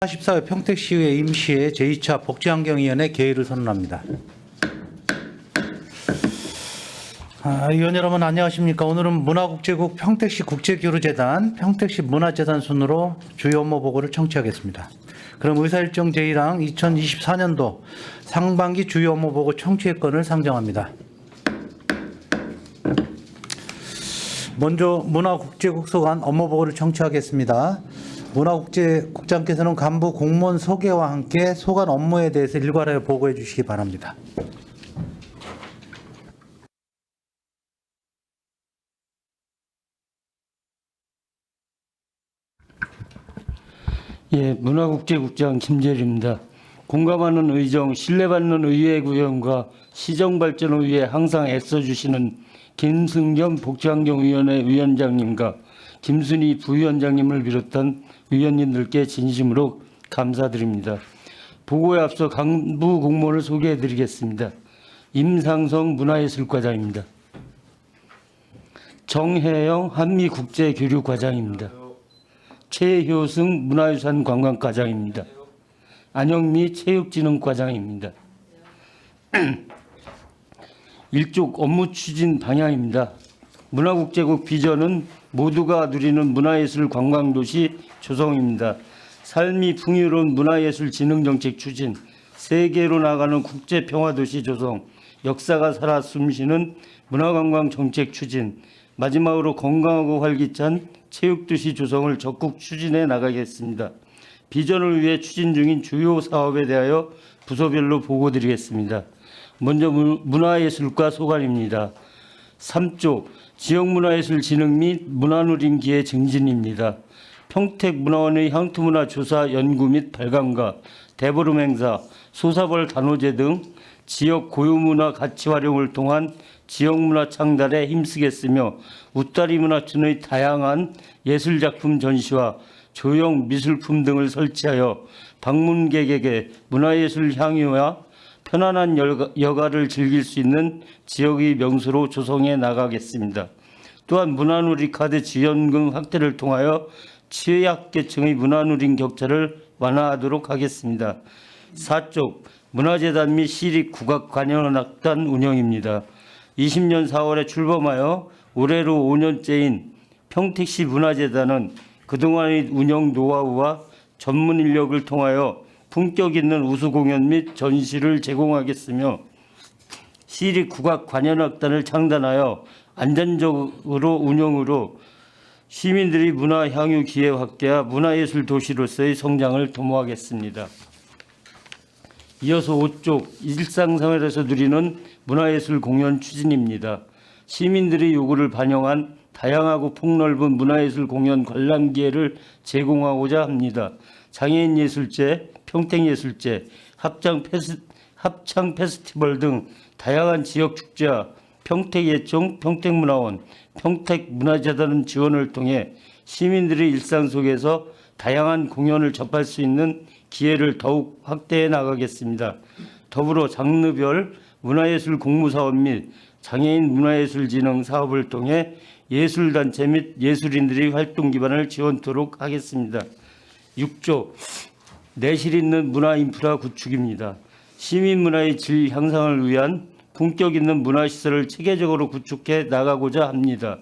14회 평택시의회 임시회 제2차 복지환경위원회 개의를 선언합니다. 의원 여러분 안녕하십니까. 오늘은 문화국제국 평택시 국제교류재단 평택시 문화재단 순으로 주요 업무 보고를 청취하겠습니다. 그럼 의사일정 제1항 2024년도 상반기 주요 업무 보고 청취건을 상정합니다. 먼저 문화국제국 소관 업무 보고를 청취하겠습니다. 문화국제국장께서는 간부 공무원 소개와 함께 소관 업무에 대해서 일괄하여 보고해 주시기 바랍니다. 예, 문화국제국장 김재리입니다. 공감하는 의정, 신뢰받는 의회 구현과 시정발전을 위해 항상 애써주시는 김승겸 복지환경위원회 위원장님과 김순희 부위원장님을 비롯한 위원님들께 진심으로 감사드립니다. 보고에 앞서 간부 공무원을 소개해드리겠습니다. 임상성 문화예술과장입니다. 정혜영 한미국제교류과장입니다. 최효승 문화유산 관광과장입니다. 안영미 체육진흥과장입니다. 일족 업무 추진 방향입니다. 문화국제국 비전은 모두가 누리는 문화예술 관광도시 조성입니다. 삶이 풍요로운 문화예술 진흥정책 추진, 세계로 나가는 국제평화도시 조성, 역사가 살아 숨쉬는 문화관광 정책 추진, 마지막으로 건강하고 활기찬 체육도시 조성을 적극 추진해 나가겠습니다. 비전을 위해 추진 중인 주요 사업에 대하여 부서별로 보고드리겠습니다. 먼저 문화예술과 소관입니다. 3조 지역문화예술 진흥 및 문화누림 기회 증진입니다. 평택문화원의 향토문화 조사 연구 및 발간과 대보름 행사, 소사벌 단오제 등 지역 고유문화 가치 활용을 통한 지역문화 창달에 힘쓰겠으며 웃다리 문화촌의 다양한 예술작품 전시와 조형 미술품 등을 설치하여 방문객에게 문화예술 향유와 편안한 여가를 즐길 수 있는 지역의 명소로 조성해 나가겠습니다. 또한 문화누리 카드 지원금 확대를 통하여 취약계층의 문화누림 격차를 완화하도록 하겠습니다. 4쪽 문화재단 및 시립 국악관현악단 운영입니다. 20년 4월에 출범하여 올해로 5년째인 평택시 문화재단은 그동안의 운영 노하우와 전문 인력을 통하여 품격 있는 우수 공연 및 전시를 제공하겠으며 시립 국악관현악단을 창단하여 안전적으로 운영으로 시민들의 문화 향유 기회 확대와 문화예술 도시로서의 성장을 도모하겠습니다. 이어서 5쪽 일상생활에서 누리는 문화예술 공연 추진입니다. 시민들의 요구를 반영한 다양하고 폭넓은 문화예술 공연 관람 기회를 제공하고자 합니다. 장애인 예술제, 평택예술제, 합창 페스티벌 등 다양한 지역 축제와 평택예총, 평택문화원, 평택문화재단 지원을 통해 시민들의 일상 속에서 다양한 공연을 접할 수 있는 기회를 더욱 확대해 나가겠습니다. 더불어 장르별 문화예술 공모사업 및 장애인 문화예술 진흥 사업을 통해 예술단체 및 예술인들의 활동 기반을 지원토록 하겠습니다. 6조 내실 있는 문화 인프라 구축입니다. 시민 문화의 질 향상을 위한 품격 있는 문화시설을 체계적으로 구축해 나가고자 합니다.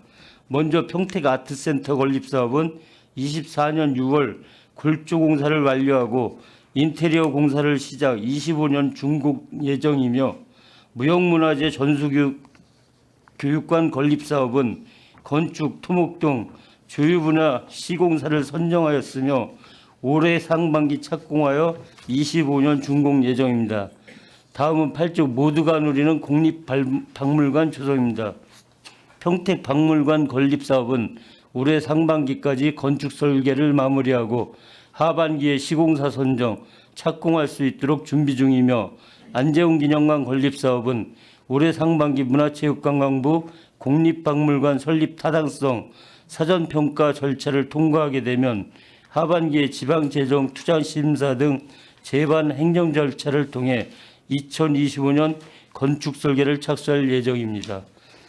먼저 평택 아트센터 건립사업은 24년 6월 골조 공사를 완료하고 인테리어 공사를 시작 25년 준공 예정이며 무형문화재 전수교육관 건립사업은 건축, 토목 등 주요 분야 시공사를 선정하였으며 올해 상반기 착공하여 25년 준공 예정입니다. 다음은 8쪽 모두가 누리는 국립박물관 조성입니다. 평택박물관 건립사업은 올해 상반기까지 건축 설계를 마무리하고 하반기에 시공사 선정, 착공할 수 있도록 준비 중이며 안재훈 기념관 건립사업은 올해 상반기 문화체육관광부 국립박물관 설립 타당성 사전평가 절차를 통과하게 되면 하반기에 지방재정 투자심사 등 제반 행정 절차를 통해 2025년 건축 설계를 착수할 예정입니다.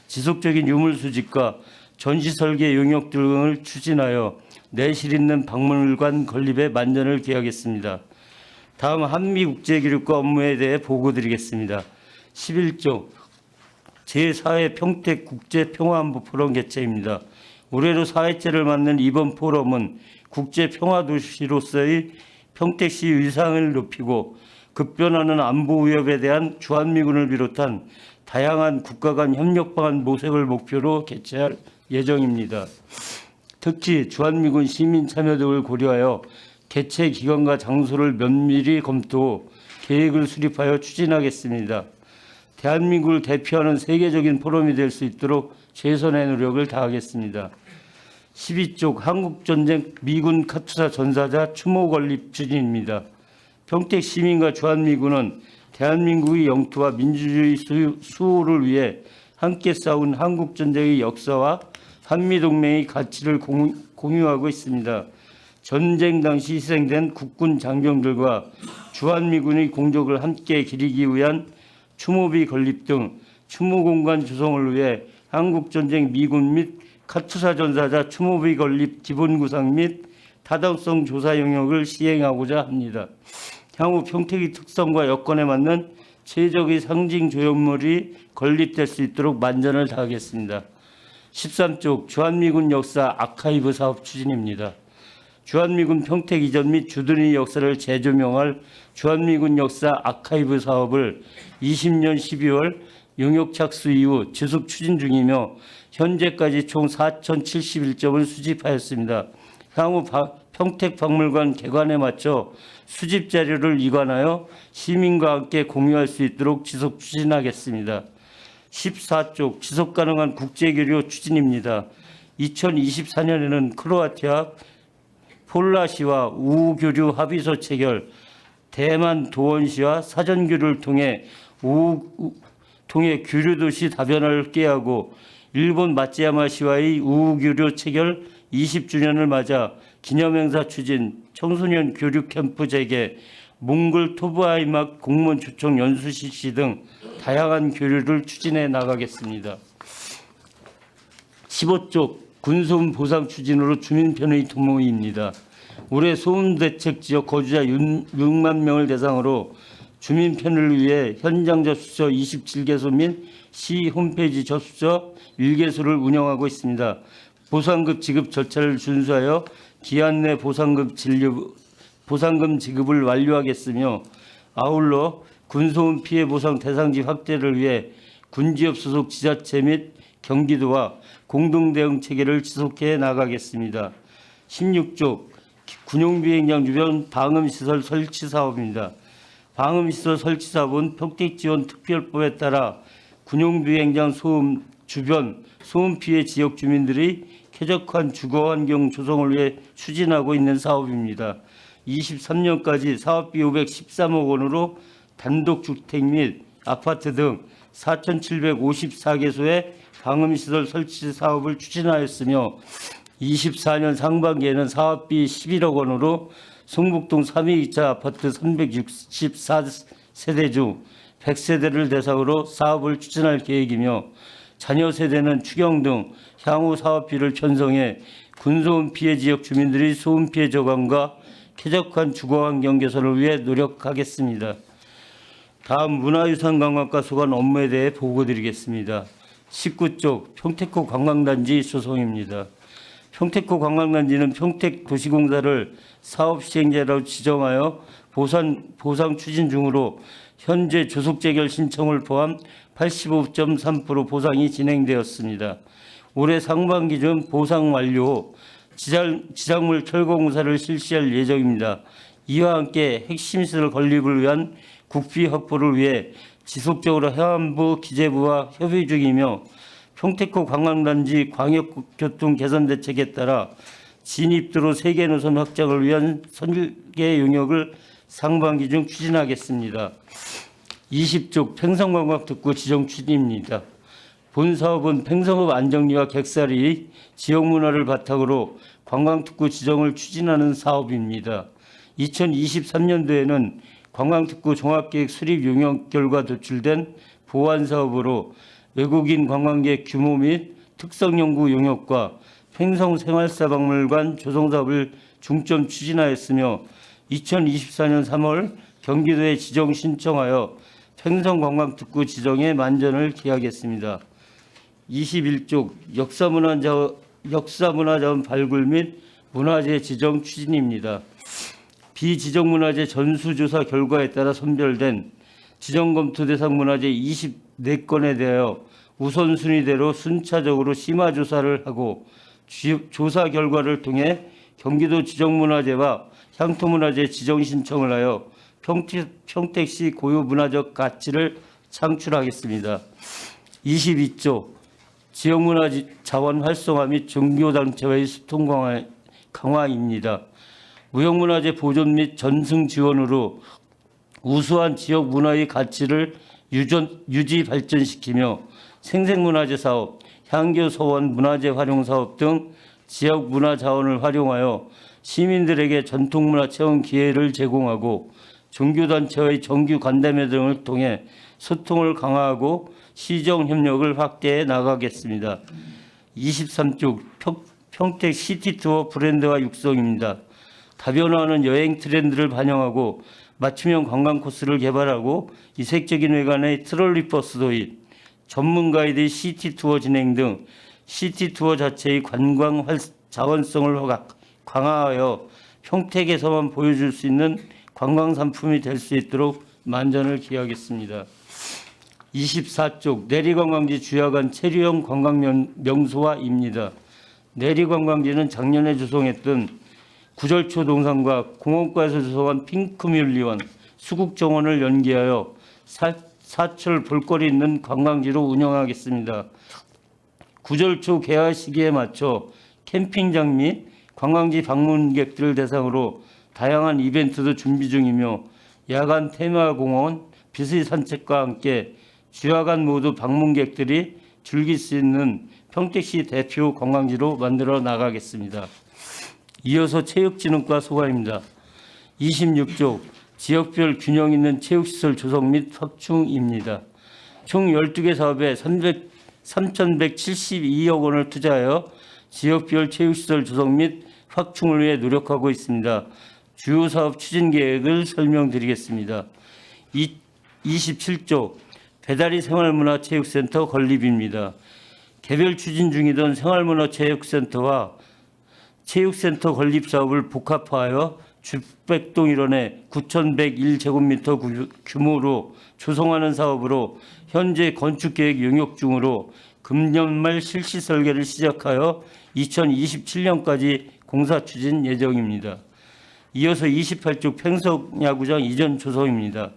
지속적인 유물 수집과 전시 설계 용역 등을 추진하여 내실 있는 박물관 건립에 만전을 기하겠습니다. 다음 한미국제교류과 업무에 대해 보고드리겠습니다. 11조 제4회 평택 국제평화안보 포럼 개최입니다. 올해로 4회째를 맞는 이번 포럼은 국제평화도시로서의 평택시 위상을 높이고 급변하는 안보 위협에 대한 주한미군을 비롯한 다양한 국가 간 협력 방안 모색을 목표로 개최할 예정입니다. 특히 주한미군 시민 참여 등을 고려하여 개최 기간과 장소를 면밀히 검토, 계획을 수립하여 추진하겠습니다. 대한민국을 대표하는 세계적인 포럼이 될 수 있도록 최선의 노력을 다하겠습니다. 12쪽 한국전쟁 미군 카투사 전사자 추모 건립 추진입니다. 평택 시민과 주한미군은 대한민국의 영토와 민주주의 수호를 위해 함께 싸운 한국전쟁의 역사와 한미동맹의 가치를 공유하고 있습니다. 전쟁 당시 희생된 국군 장병들과 주한미군의 공적을 함께 기리기 위한 추모비 건립 등 추모공간 조성을 위해 한국전쟁 미군 및 카투사 전사자 추모비 건립 기본구상 및 타당성 조사 영역을 시행하고자 합니다. 향후 평택의 특성과 여건에 맞는 최적의 상징 조형물이 건립될 수 있도록 만전을 다하겠습니다. 13쪽 주한미군 역사 아카이브 사업 추진입니다. 주한미군 평택 이전 및 주둔의 역사를 재조명할 주한미군 역사 아카이브 사업을 20년 12월 용역 착수 이후 지속 추진 중이며 현재까지 총 4,071점을 수집하였습니다. 향후 평택박물관 개관에 맞춰 수집 자료를 이관하여 시민과 함께 공유할 수 있도록 지속 추진하겠습니다. 14쪽 지속 가능한 국제교류 추진입니다. 2024년에는 크로아티아 폴라시와 우호교류 합의서 체결, 대만 도원시와 사전교류를 통해 교류도시 다변화를 깨하고 일본 마츠야마시와의 우호교류 체결 20주년을 맞아 기념행사 추진, 청소년 교류 캠프 재개, 몽골 토브아이막 공무원 초청 연수 실시 등 다양한 교류를 추진해 나가겠습니다. 15쪽 군소음 보상 추진으로 주민편의 도모입니다. 올해 소음대책 지역 거주자 6만 명을 대상으로 주민편을 위해 현장 접수처 27개소 및 시 홈페이지 접수처 1개소를 운영하고 있습니다. 보상금 지급 절차를 준수하여 기한 내 보상금 지급을 완료하겠으며 아울러 군소음 피해 보상 대상지 확대를 위해 군지역 소속 지자체 및 경기도와 공동 대응 체계를 지속해 나가겠습니다. 16조 군용비행장 주변 방음시설 설치 사업입니다. 방음시설 설치 사업은 평택지원특별법에 따라 군용비행장 소음 주변 소음 피해 지역 주민들이 쾌적한 주거 환경 조성을 위해 추진하고 있는 사업입니다. 23년까지 사업비 513억 원으로 단독주택 및 아파트 등 4,754개소의 방음시설 설치 사업을 추진하였으며 24년 상반기에는 사업비 11억 원으로 성북동 3위2차 아파트 364세대 중 100세대를 대상으로 사업을 추진할 계획이며 자녀 세대는 추경 등 향후 사업비를 편성해 군소음 피해 지역 주민들의 소음 피해 저감과 쾌적한 주거환경 개선을 위해 노력하겠습니다. 다음 문화유산 관광과 소관 업무에 대해 보고드리겠습니다. 19쪽 평택호 관광단지 소송입니다. 평택호 관광단지는 평택도시공사를 사업시행자로 지정하여 보상 추진 중으로 현재 조속재결 신청을 포함 85.3% 보상이 진행되었습니다. 올해 상반기 중 보상 완료 후 지작물 철거 공사를 실시할 예정입니다. 이와 함께 핵심 시설 건립을 위한 국비 확보를 위해 지속적으로 해안부 기재부와 협의 중이며 평택호 관광단지 광역교통 개선 대책에 따라 진입도로 3개 노선 확장을 위한 설계 용역을 상반기 중 추진하겠습니다. 20쪽 팽성관광특구 지정 추진입니다. 본 사업은 팽성읍 안정리와 객사리, 지역문화를 바탕으로 관광특구 지정을 추진하는 사업입니다. 2023년도에는 관광특구 종합계획 수립 용역 결과 도출된 보완사업으로 외국인 관광객 규모 및 특성연구 용역과 횡성 생활사박물관 조성 사업을 중점 추진하였으며 2024년 3월 경기도에 지정 신청하여 횡성 관광특구 지정에 만전을 기하겠습니다. 21쪽 역사문화자원 발굴 및 문화재 지정 추진입니다. 비지정문화재 전수조사 결과에 따라 선별된 지정검토 대상 문화재 24건에 대하여 우선순위대로 순차적으로 심화조사를 하고 조사 결과를 통해 경기도 지정문화재와 향토문화재 지정 신청을 하여 평택시 고유 문화적 가치를 창출하겠습니다. 22조 지역문화자원 활성화 및 종교단체와의 소통 강화입니다. 무형문화재 보존 및 전승 지원으로 우수한 지역 문화의 가치를 유지 발전시키며 생생문화재 사업, 향교 서원 문화재 활용 사업 등 지역 문화 자원을 활용하여 시민들에게 전통문화 체험 기회를 제공하고 종교단체와의 정규 간담회 등을 통해 소통을 강화하고 시정 협력을 확대해 나가겠습니다. 23쪽 평택 시티투어 브랜드화 육성입니다. 다변화하는 여행 트렌드를 반영하고 맞춤형 관광 코스를 개발하고 이색적인 외관의 트롤리버스 도입, 전문 가이드 시티투어 진행 등 시티투어 자체의 관광 자원성을 강화하여 평택에서만 보여줄 수 있는 관광 상품이 될 수 있도록 만전을 기하겠습니다. 24쪽 내리관광지 주야간 체류형 관광 명소화입니다. 내리관광지는 작년에 조성했던 구절초 동산과 공원과에서 조성한 핑크뮬리원, 수국정원을 연계하여 사철 볼거리 있는 관광지로 운영하겠습니다. 구절초 개화 시기에 맞춰 캠핑장 및 관광지 방문객들을 대상으로 다양한 이벤트도 준비 중이며 야간 테마공원, 비스의 산책과 함께 주야간 모두 방문객들이 즐길 수 있는 평택시 대표 관광지로 만들어 나가겠습니다. 이어서 체육진흥과 소관입니다. 26조 지역별 균형 있는 체육시설 조성 및 확충입니다. 총 12개 사업에 3,172억 원을 투자하여 지역별 체육시설 조성 및 확충을 위해 노력하고 있습니다. 주요 사업 추진 계획을 설명드리겠습니다. 27조 배다리 생활문화체육센터 건립입니다. 개별 추진 중이던 생활문화체육센터와 체육센터 건립 사업을 복합화하여 주백동 일원에 9,101제곱미터 규모로 조성하는 사업으로 현재 건축계획 용역 중으로 금년 말 실시 설계를 시작하여 2027년까지 공사 추진 예정입니다. 이어서 28쪽 팽성야구장 이전 조성입니다.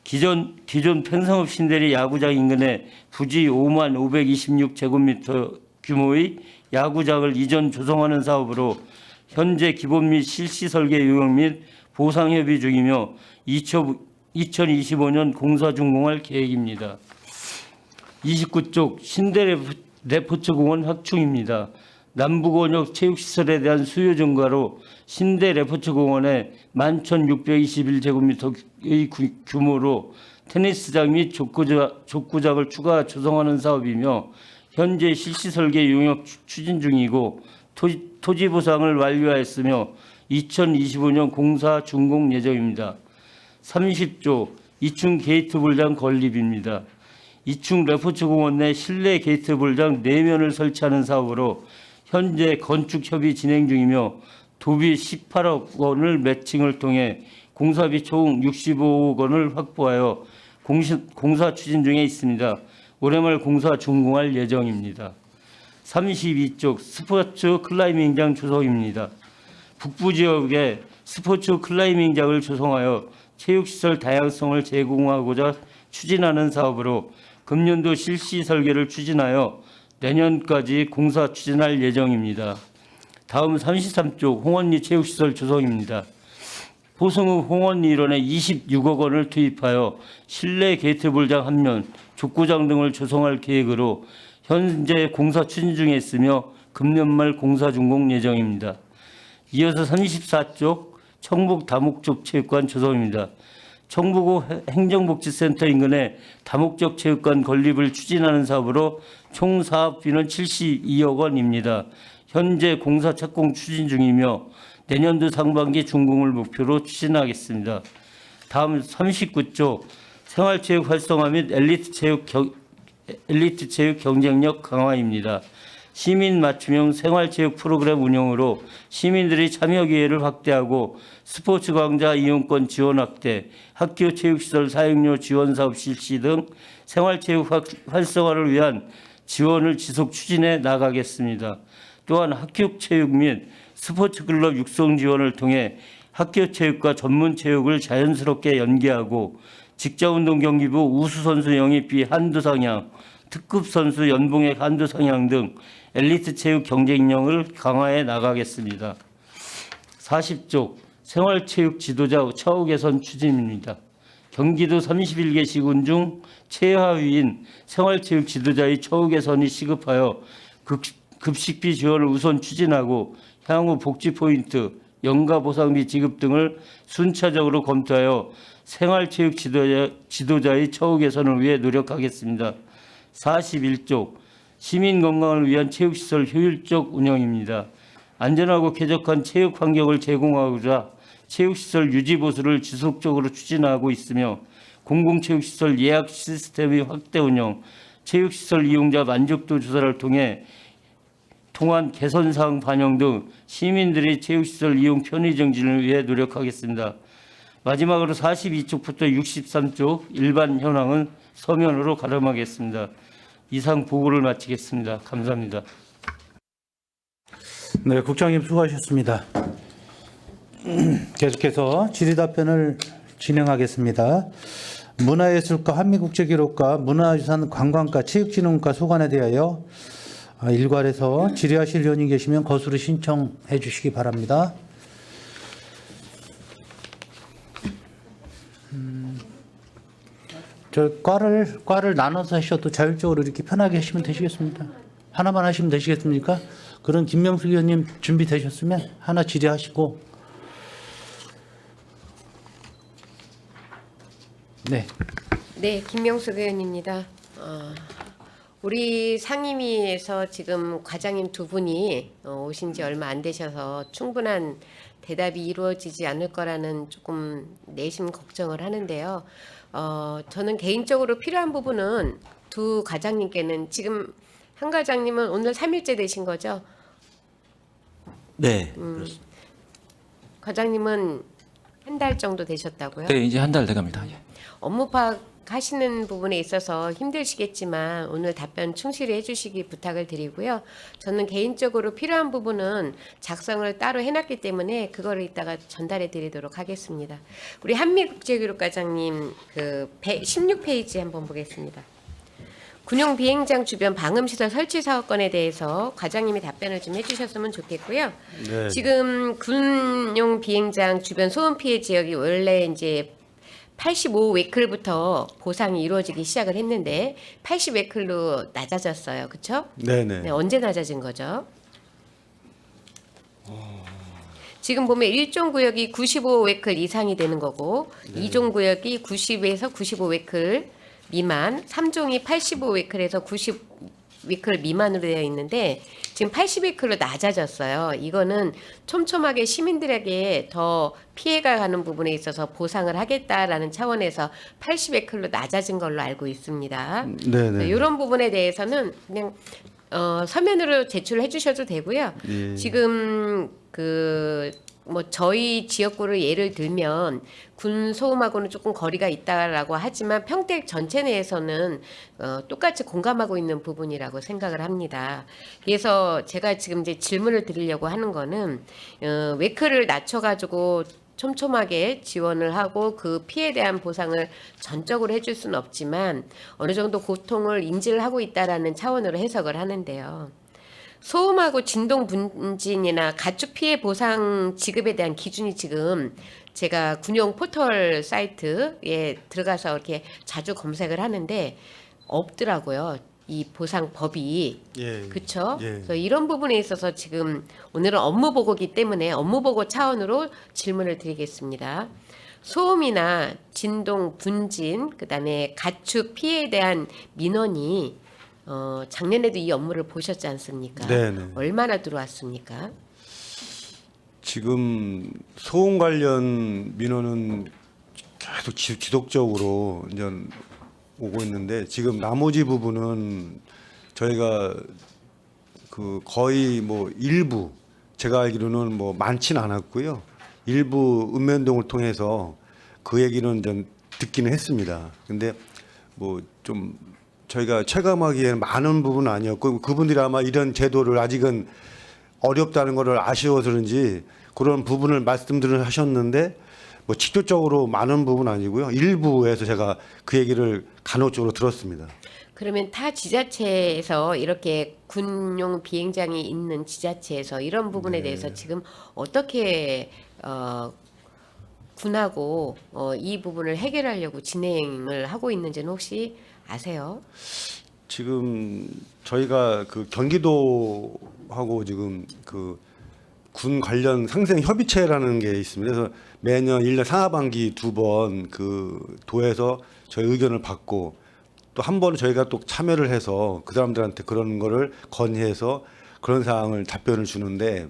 기존 팽성읍 신대리 야구장 인근에 부지 55,526제곱미터 규모의 야구장을 이전 조성하는 사업으로 현재 기본 및 실시 설계 용역 및 보상 협의 중이며 2025년 공사 준공할 계획입니다. 29쪽 신대 레포츠공원 확충입니다. 남부권역 체육시설에 대한 수요 증가로 신대 레포츠공원에 11,621제곱미터의 규모로 테니스장 및 족구장을 추가 조성하는 사업이며 현재 실시 설계 용역 추진 중이고 토지 보상을 완료하였으며 2025년 공사 준공 예정입니다. 30조 2층 게이트 볼장 건립입니다. 2층 레포츠공원 내 실내 게이트 볼장 4면을 설치하는 사업으로 현재 건축 협의 진행 중이며 도비 18억 원을 매칭을 통해 공사비 총 65억 원을 확보하여 공사 추진 중에 있습니다. 올해 말 공사 준공할 예정입니다. 32쪽 스포츠 클라이밍장 조성입니다. 북부 지역에 스포츠 클라이밍장을 조성하여 체육시설 다양성을 제공하고자 추진하는 사업으로 금년도 실시 설계를 추진하여 내년까지 공사 추진할 예정입니다. 다음 33쪽 홍원리 체육시설 조성입니다. 보성읍 홍원리 일원에 26억 원을 투입하여 실내 게이트볼장 1면, 족구장 등을 조성할 계획으로 현재 공사 추진 중에 있으며 금년 말 공사 준공 예정입니다. 이어서 34쪽 청북 다목적 체육관 조성입니다. 청북구 행정복지센터 인근에 다목적 체육관 건립을 추진하는 사업으로 총 사업비는 72억 원입니다. 현재 공사 착공 추진 중이며 내년도 상반기 준공을 목표로 추진하겠습니다. 다음 39조 생활체육 활성화 및 엘리트 체육 경쟁력 강화입니다. 시민 맞춤형 생활체육 프로그램 운영으로 시민들이 참여 기회를 확대하고 스포츠 광자 이용권 지원 확대, 학교 체육시설 사용료 지원 사업 실시 등 생활체육 활성화를 위한 지원을 지속 추진해 나가겠습니다. 또한 학교 체육 및 스포츠 클럽 육성 지원을 통해 학교 체육과 전문 체육을 자연스럽게 연계하고 직장운동 경기부 우수선수 영입비 한도 상향, 특급 선수 연봉액 한도 상향 등 엘리트 체육 경쟁력을 강화해 나가겠습니다. 40조 생활체육 지도자 처우 개선 추진입니다. 경기도 31개 시군 중 최하위인 생활체육 지도자의 처우 개선이 시급하여 급식비 지원을 우선 추진하고 향후 복지 포인트, 연가 보상비 지급 등을 순차적으로 검토하여 생활체육 지도자의 처우 개선을 위해 노력하겠습니다. 41조 시민 건강을 위한 체육시설 효율적 운영입니다. 안전하고 쾌적한 체육 환경을 제공하고자 체육시설 유지 보수를 지속적으로 추진하고 있으며 공공체육시설 예약 시스템의 확대 운영, 체육시설 이용자 만족도 조사를 통한 개선사항 반영 등 시민들의 체육시설 이용 편의 정진을 위해 노력하겠습니다. 마지막으로 42쪽부터 63쪽 일반 현황은 서면으로 가름하겠습니다. 이상 보고를 마치겠습니다. 감사합니다. 네, 국장님 수고하셨습니다. 계속해서 질의답변을 진행하겠습니다. 문화예술과 한미국제기록과 문화유산 관광과 체육진흥과 소관에 대하여 일괄해서 질의하실 의원이 계시면 거수로 신청해 주시기 바랍니다. 저 과를 나눠서 하셔도 자율적으로 이렇게 편하게 하시면 되시겠습니다. 하나만 하시면 되시겠습니까? 그런 김명숙 의원님 준비되셨으면 하나 질의하시고. 네. 네, 김명숙 의원입니다. 우리 상임위에서 지금 과장님 두 분이 오신 지 얼마 안 되셔서 충분한 대답이 이루어지지 않을 거라는 조금 내심 걱정을 하는데요. 저는 개인적으로 필요한 부분은 두 과장님께는 지금 한 과장님은 오늘 3일째 되신 거죠? 네. 그렇습니다. 과장님은 한 달 정도 되셨다고요? 네, 이제 한 달 돼갑니다. 예. 업무 파악하시는 부분에 있어서 힘드시겠지만 오늘 답변 충실히 해주시기 부탁을 드리고요. 저는 개인적으로 필요한 부분은 작성을 따로 해놨기 때문에 그거를 이따가 전달해 드리도록 하겠습니다. 우리 한미국제기록과장님 그 16페이지 한번 보겠습니다. 군용 비행장 주변 방음시설 설치 사업건에 대해서 과장님이 답변을 좀 해주셨으면 좋겠고요. 네. 지금 군용 비행장 주변 소음 피해 지역이 원래 이제 85웨클부터 보상이 이루어지기 시작을 했는데 80웨클로 낮아졌어요. 그렇죠? 네네. 네, 언제 낮아진 거죠? 지금 보면 1종 구역이 95웨클 이상이 되는 거고 2종 구역이 90에서 95웨클 미만, 3종이 85웨클에서 90웨클 미만으로 되어 있는데 지금 80웨클로 낮아졌어요. 이거는 촘촘하게 시민들에게 더 피해가 가는 부분에 있어서 보상을 하겠다라는 차원에서 80웨클로 낮아진 걸로 알고 있습니다. 네네. 이런 부분에 대해서는 그냥 서면으로 제출해 주셔도 되고요. 예. 지금 뭐 저희 지역구를 예를 들면 군 소음하고는 조금 거리가 있다라고 하지만 평택 전체 내에서는 똑같이 공감하고 있는 부분이라고 생각을 합니다. 그래서 제가 지금 이제 질문을 드리려고 하는 거는 웨크를 낮춰가지고 촘촘하게 지원을 하고 그 피해에 대한 보상을 전적으로 해줄 수는 없지만 어느 정도 고통을 인지를 하고 있다라는 차원으로 해석을 하는데요. 소음하고 진동 분진이나 가축 피해 보상 지급에 대한 기준이 지금 제가 군용 포털 사이트에 들어가서 이렇게 자주 검색을 하는데 없더라고요. 이 보상법이. 예. 그렇죠? 예. 그래서 이런 부분에 있어서 지금 오늘은 업무 보고기 때문에 업무 보고 차원으로 질문을 드리겠습니다. 소음이나 진동 분진, 그다음에 가축 피해에 대한 민원이 작년에도 이 업무를 보셨지 않습니까? 네네. 얼마나 들어왔습니까? 지금 소음 관련 민원은 계속 지속적으로 이제 오고 있는데 지금 나머지 부분은 저희가 그 거의 뭐 일부 제가 알기로는 뭐 많지는 않았고요. 일부 읍면동을 통해서 그 얘기는 좀 듣기는 했습니다. 근데 뭐 좀 저희가 체감하기에는 많은 부분은 아니었고 그분들이 아마 이런 제도를 아직은 어렵다는 것을 아쉬워서 그런지 그런 부분을 말씀들을 하셨는데 뭐 직접적으로 많은 부분은 아니고요. 일부에서 제가 그 얘기를 간혹적으로 들었습니다. 그러면 타 지자체에서 이렇게 군용 비행장이 있는 지자체에서 이런 부분에 대해서 지금 어떻게 군하고 이 부분을 해결하려고 진행을 하고 있는지는 혹시 아세요? 지금 저희가 그 경기도하고 지금 그 군 관련 상생 협의체라는 게 있습니다. 그래서 매년 1년 상하반기 2번 그 도에서 저희 의견을 받고 또 한 번은 저희가 또 참여를 해서 그 사람들한테 그런 거를 건의해서 그런 사항을 답변을 주는데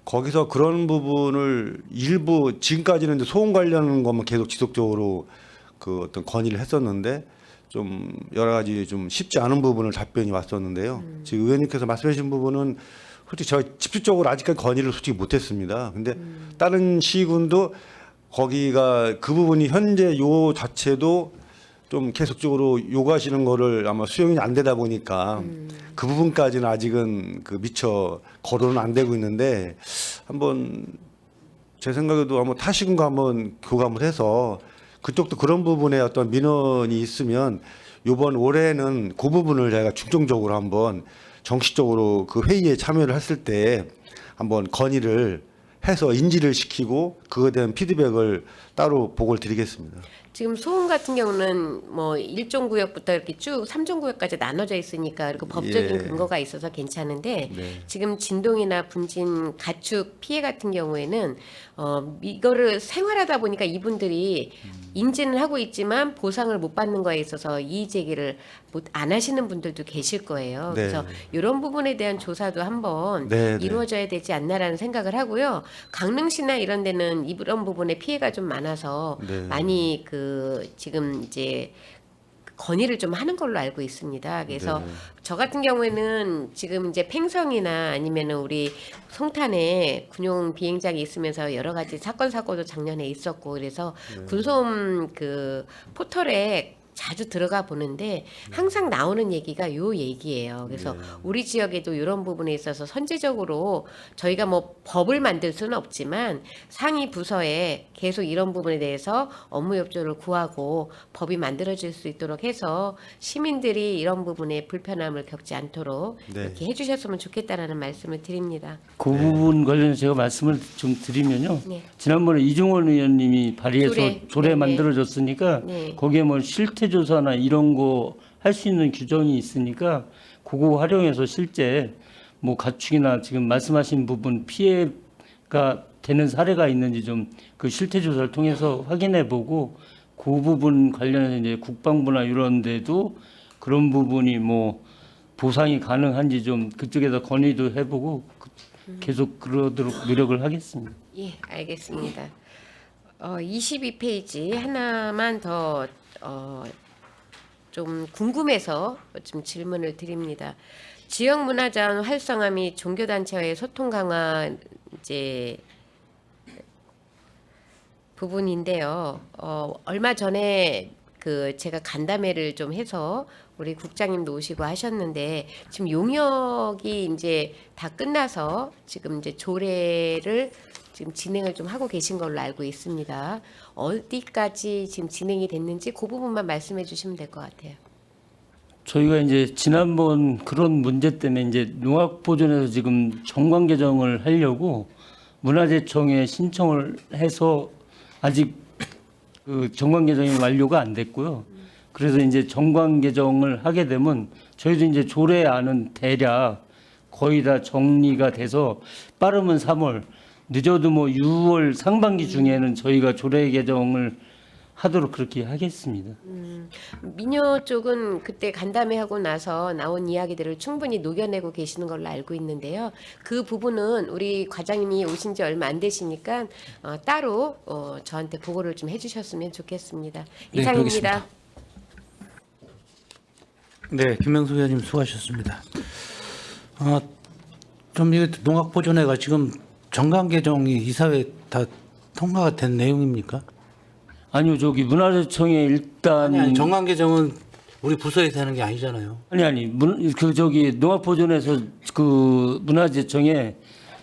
거기서 그런 부분을 일부 지금까지는 이제 소음 관련 것만 계속 지속적으로 그 어떤 건의를 했었는데 좀 여러 가지 좀 쉽지 않은 부분을 답변이 왔었는데요. 지금 의원님께서 말씀하신 부분은 솔직히 저희 집중적으로 아직까지 건의를 솔직히 못했습니다. 근데 다른 시군도 거기가 그 부분이 현재 요 자체도 좀 계속적으로 요구하시는 거를 아마 수용이 안 되다 보니까 그 부분까지는 아직은 그 미처 거론은 안 되고 있는데 한번 제 생각에도 한번 타시군과 한번 교감을 해서 그쪽도 그런 부분에 어떤 민원이 있으면 이번 올해는 그 부분을 저희가 중점적으로 한번 정식적으로 그 회의에 참여를 했을 때 한번 건의를 해서 인지를 시키고 그거에 대한 피드백을 따로 보고를 드리겠습니다. 지금 소음 같은 경우는 뭐 1종 구역부터 이렇게 쭉 3종 구역까지 나눠져 있으니까 그리고 법적인 예. 근거가 있어서 괜찮은데 네. 지금 진동이나 분진, 가축 피해 같은 경우에는 이거를 생활하다 보니까 이분들이 인지는 하고 있지만 보상을 못 받는 거에 있어서 이의 제기를 안 하시는 분들도 계실 거예요. 네. 그래서 이런 부분에 대한 조사도 한번 네, 네. 이루어져야 되지 않나라는 생각을 하고요. 강릉시나 이런 데는 이런 부분에 피해가 좀 많아서 네. 많이 그 지금 이제 건의를 좀 하는 걸로 알고 있습니다. 그래서 네. 저 같은 경우에는 지금 이제 팽성이나 아니면은 우리 송탄에 군용 비행장이 있으면서 여러 가지 사건 사고도 작년에 있었고 그래서 군소음 그 포털에 자주 들어가 보는데 항상 나오는 얘기가 요 얘기예요. 그래서 우리 지역에도 이런 부분에 있어서 선제적으로 저희가 뭐 법을 만들 수는 없지만 상위 부서에 계속 이런 부분에 대해서 업무 협조를 구하고 법이 만들어질 수 있도록 해서 시민들이 이런 부분에 불편함을 겪지 않도록 네. 이렇게 해주셨으면 좋겠다라는 말씀을 드립니다. 그 부분 관련해서 제가 말씀을 좀 드리면요. 네. 지난번에 이종원 의원님이 발의해서 조례. 조례 네네. 만들어졌으니까 네. 거기에 뭐 실태 조사나 이런 거 할 수 있는 규정이 있으니까 그거 활용해서 실제 뭐 가축이나 지금 말씀하신 부분 피해가 되는 사례가 있는지 좀 그 실태 조사를 통해서 확인해 보고 그 부분 관련해서 이제 국방부나 이런 데도 그런 부분이 뭐 보상이 가능한지 좀 그쪽에서 건의도 해보고 계속 그러도록 노력을 하겠습니다. 예, 알겠습니다. 22페이지 하나만 더 좀 궁금해서 좀 질문을 드립니다. 지역 문화자원 활성화 및 종교단체와의 소통 강화 이제 부분인데요. 얼마 전에 그 제가 간담회를 좀 해서 우리 국장님도 오시고 하셨는데 지금 용역이 이제 다 끝나서 지금 이제 조례를 지금 진행을 좀 하고 계신 걸로 알고 있습니다. 어디까지 지금 진행이 됐는지 그 부분만 말씀해 주시면 될 것 같아요. 저희가 이제 지난번 그런 문제 때문에 이제 농악보존에서 지금 정관 개정을 하려고 문화재청에 신청을 해서 아직 그 정관 개정이 완료가 안 됐고요. 그래서 이제 정관 개정을 하게 되면 저희도 이제 조례안은 대략 거의 다 정리가 돼서 빠르면 3월, 늦어도 뭐 6월 상반기 중에는 저희가 조례 개정을 하도록 그렇게 하겠습니다. 민요 쪽은 그때 간담회 하고 나서 나온 이야기들을 충분히 녹여내고 계시는 걸로 알고 있는데요. 그 부분은 우리 과장님이 오신 지 얼마 안 되시니까 따로 저한테 보고를 좀 해주셨으면 좋겠습니다. 네, 이상입니다. 네, 김명수 의원님 수고하셨습니다. 좀 이거 농악보존회가 지금 정강 개정이 이사회 다 통과가 된 내용입니까? 아니요, 저기 문화재청에 일단 아니, 정강 개정은 우리 부서에서 하는 게 아니잖아요. 그 저기 농업보존에서 그 문화재청에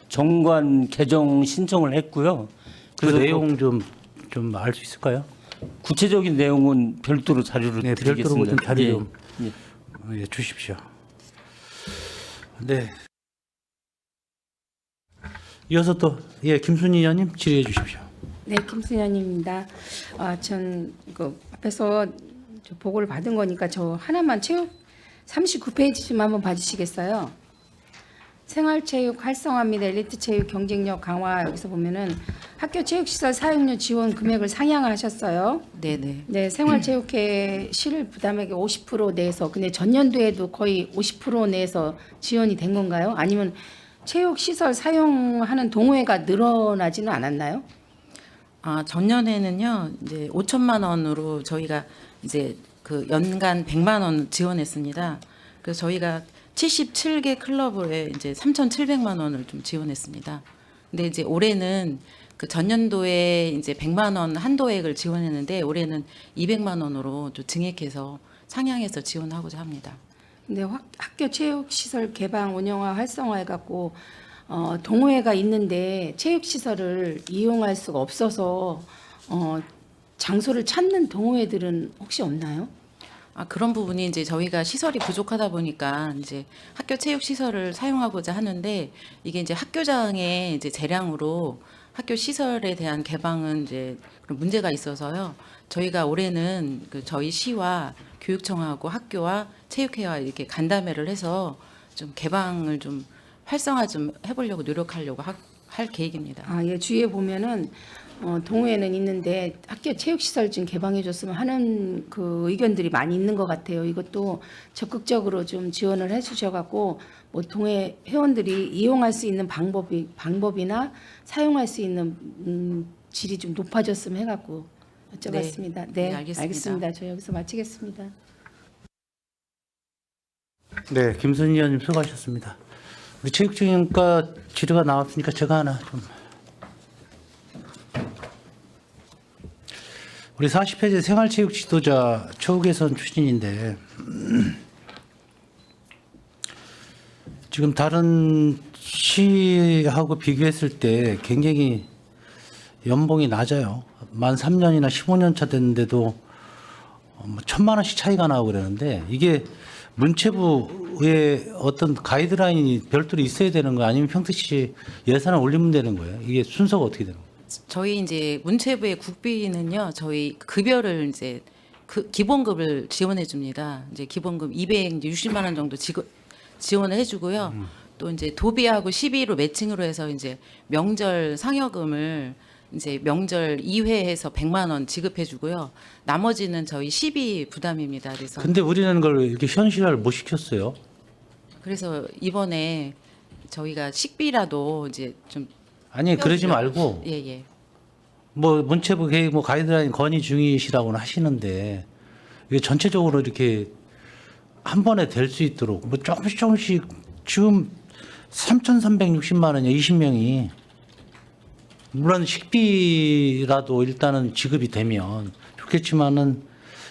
정관 개정 신청을 했고요. 그 그래서 내용 좀 알 수 있을까요? 구체적인 내용은 별도로 자료로 네, 별도로 드리겠습니다. 좀 자료 좀 예. 주십시오. 네. 이어서 또 김순희 의원님 질의해 주십시오. 네, 김수현입니다. 전 그 앞에서 저 보고를 받은 거니까 저 하나만 체육 39페이지 좀 한번 봐주시겠어요? 생활체육 활성화 및 엘리트 체육 경쟁력 강화 여기서 보면은 학교 체육시설 사용료 지원 금액을 상향하셨어요. 네네. 네, 생활체육회 실 부담액의 50% 내에서 근데 전년도에도 거의 50% 내에서 지원이 된 건가요? 아니면 체육시설 사용하는 동호회가 늘어나지는 않았나요? 전년에는요, 이제 5천만 원으로 저희가 이제 그 연간 100만 원 지원했습니다. 그래서 저희가 77개 클럽에 이제 3,700만 원을 좀 지원했습니다. 근데 이제 올해는 그 전년도에 이제 100만 원 한도액을 지원했는데 올해는 200만 원으로 좀 증액해서 상향해서 지원하고자 합니다. 근데 학교 체육시설 개방 운영화 활성화 해갖고 동호회가 있는데 체육시설을 이용할 수가 없어서 장소를 찾는 동호회들은 혹시 없나요? 그런 부분이 이제 저희가 시설이 부족하다 보니까 이제 학교 체육 시설을 사용하고자 하는데 이게 이제 학교장의 이제 재량으로 학교 시설에 대한 개방은 이제 그런 문제가 있어서요. 저희가 올해는 그 저희 시와 교육청하고 학교와 체육회와 이렇게 간담회를 해서 좀 개방을 좀 활성화 좀 해보려고 노력하려고 할 계획입니다. 예, 주위에 보면은 동호회는 있는데 학교 체육시설 좀 개방해줬으면 하는 그 의견들이 많이 있는 것 같아요. 이것도 적극적으로 좀 지원을 해주셔갖고 뭐 동호회 회원들이 이용할 수 있는 방법이나 사용할 수 있는 질이 좀 높아졌으면 해갖고 여쭤봤습니다. 네, 알겠습니다. 알겠습니다. 저 여기서 마치겠습니다. 네, 김순희 의원님 수고하셨습니다. 우리 체육청과 질의가 나왔으니까 제가 하나 좀. 우리 40회제 생활체육 지도자 초계선 추진인데 지금 다른 시하고 비교했을 때 굉장히 연봉이 낮아요. 만 3년이나 15년 차 됐는데도 뭐 1,000만 원씩 차이가 나고 그러는데 이게 문체부의 어떤 가이드라인이 별도로 있어야 되는 거예요? 아니면 평택시 예산을 올리면 되는 거예요? 이게 순서가 어떻게 되는 거예요? 저희 이제 문체부의 국비는요, 저희 급여를 이제 그 기본급을 지원해 줍니다. 이제 기본급 260만 원 정도 지원을 해주고요. 또 이제 도비하고 시비로 매칭으로 해서 이제 명절 상여금을 이제 명절 2회에서 100만 원 지급해 주고요. 나머지는 저희 시비 부담입니다. 그래서 근데 우리는 그걸 이렇게 현실화를 못 시켰어요. 그래서 이번에 저희가 식비라도 이제 좀 아니 그러지 말고 예. 뭐 문체부 계획 뭐 가이드라인 건의 중이시라고는 하시는데 이게 전체적으로 이렇게 한 번에 될 수 있도록 뭐 조금씩 지금 3,360만 원이요 20명이 물론 식비라도 일단은 지급이 되면 좋겠지만은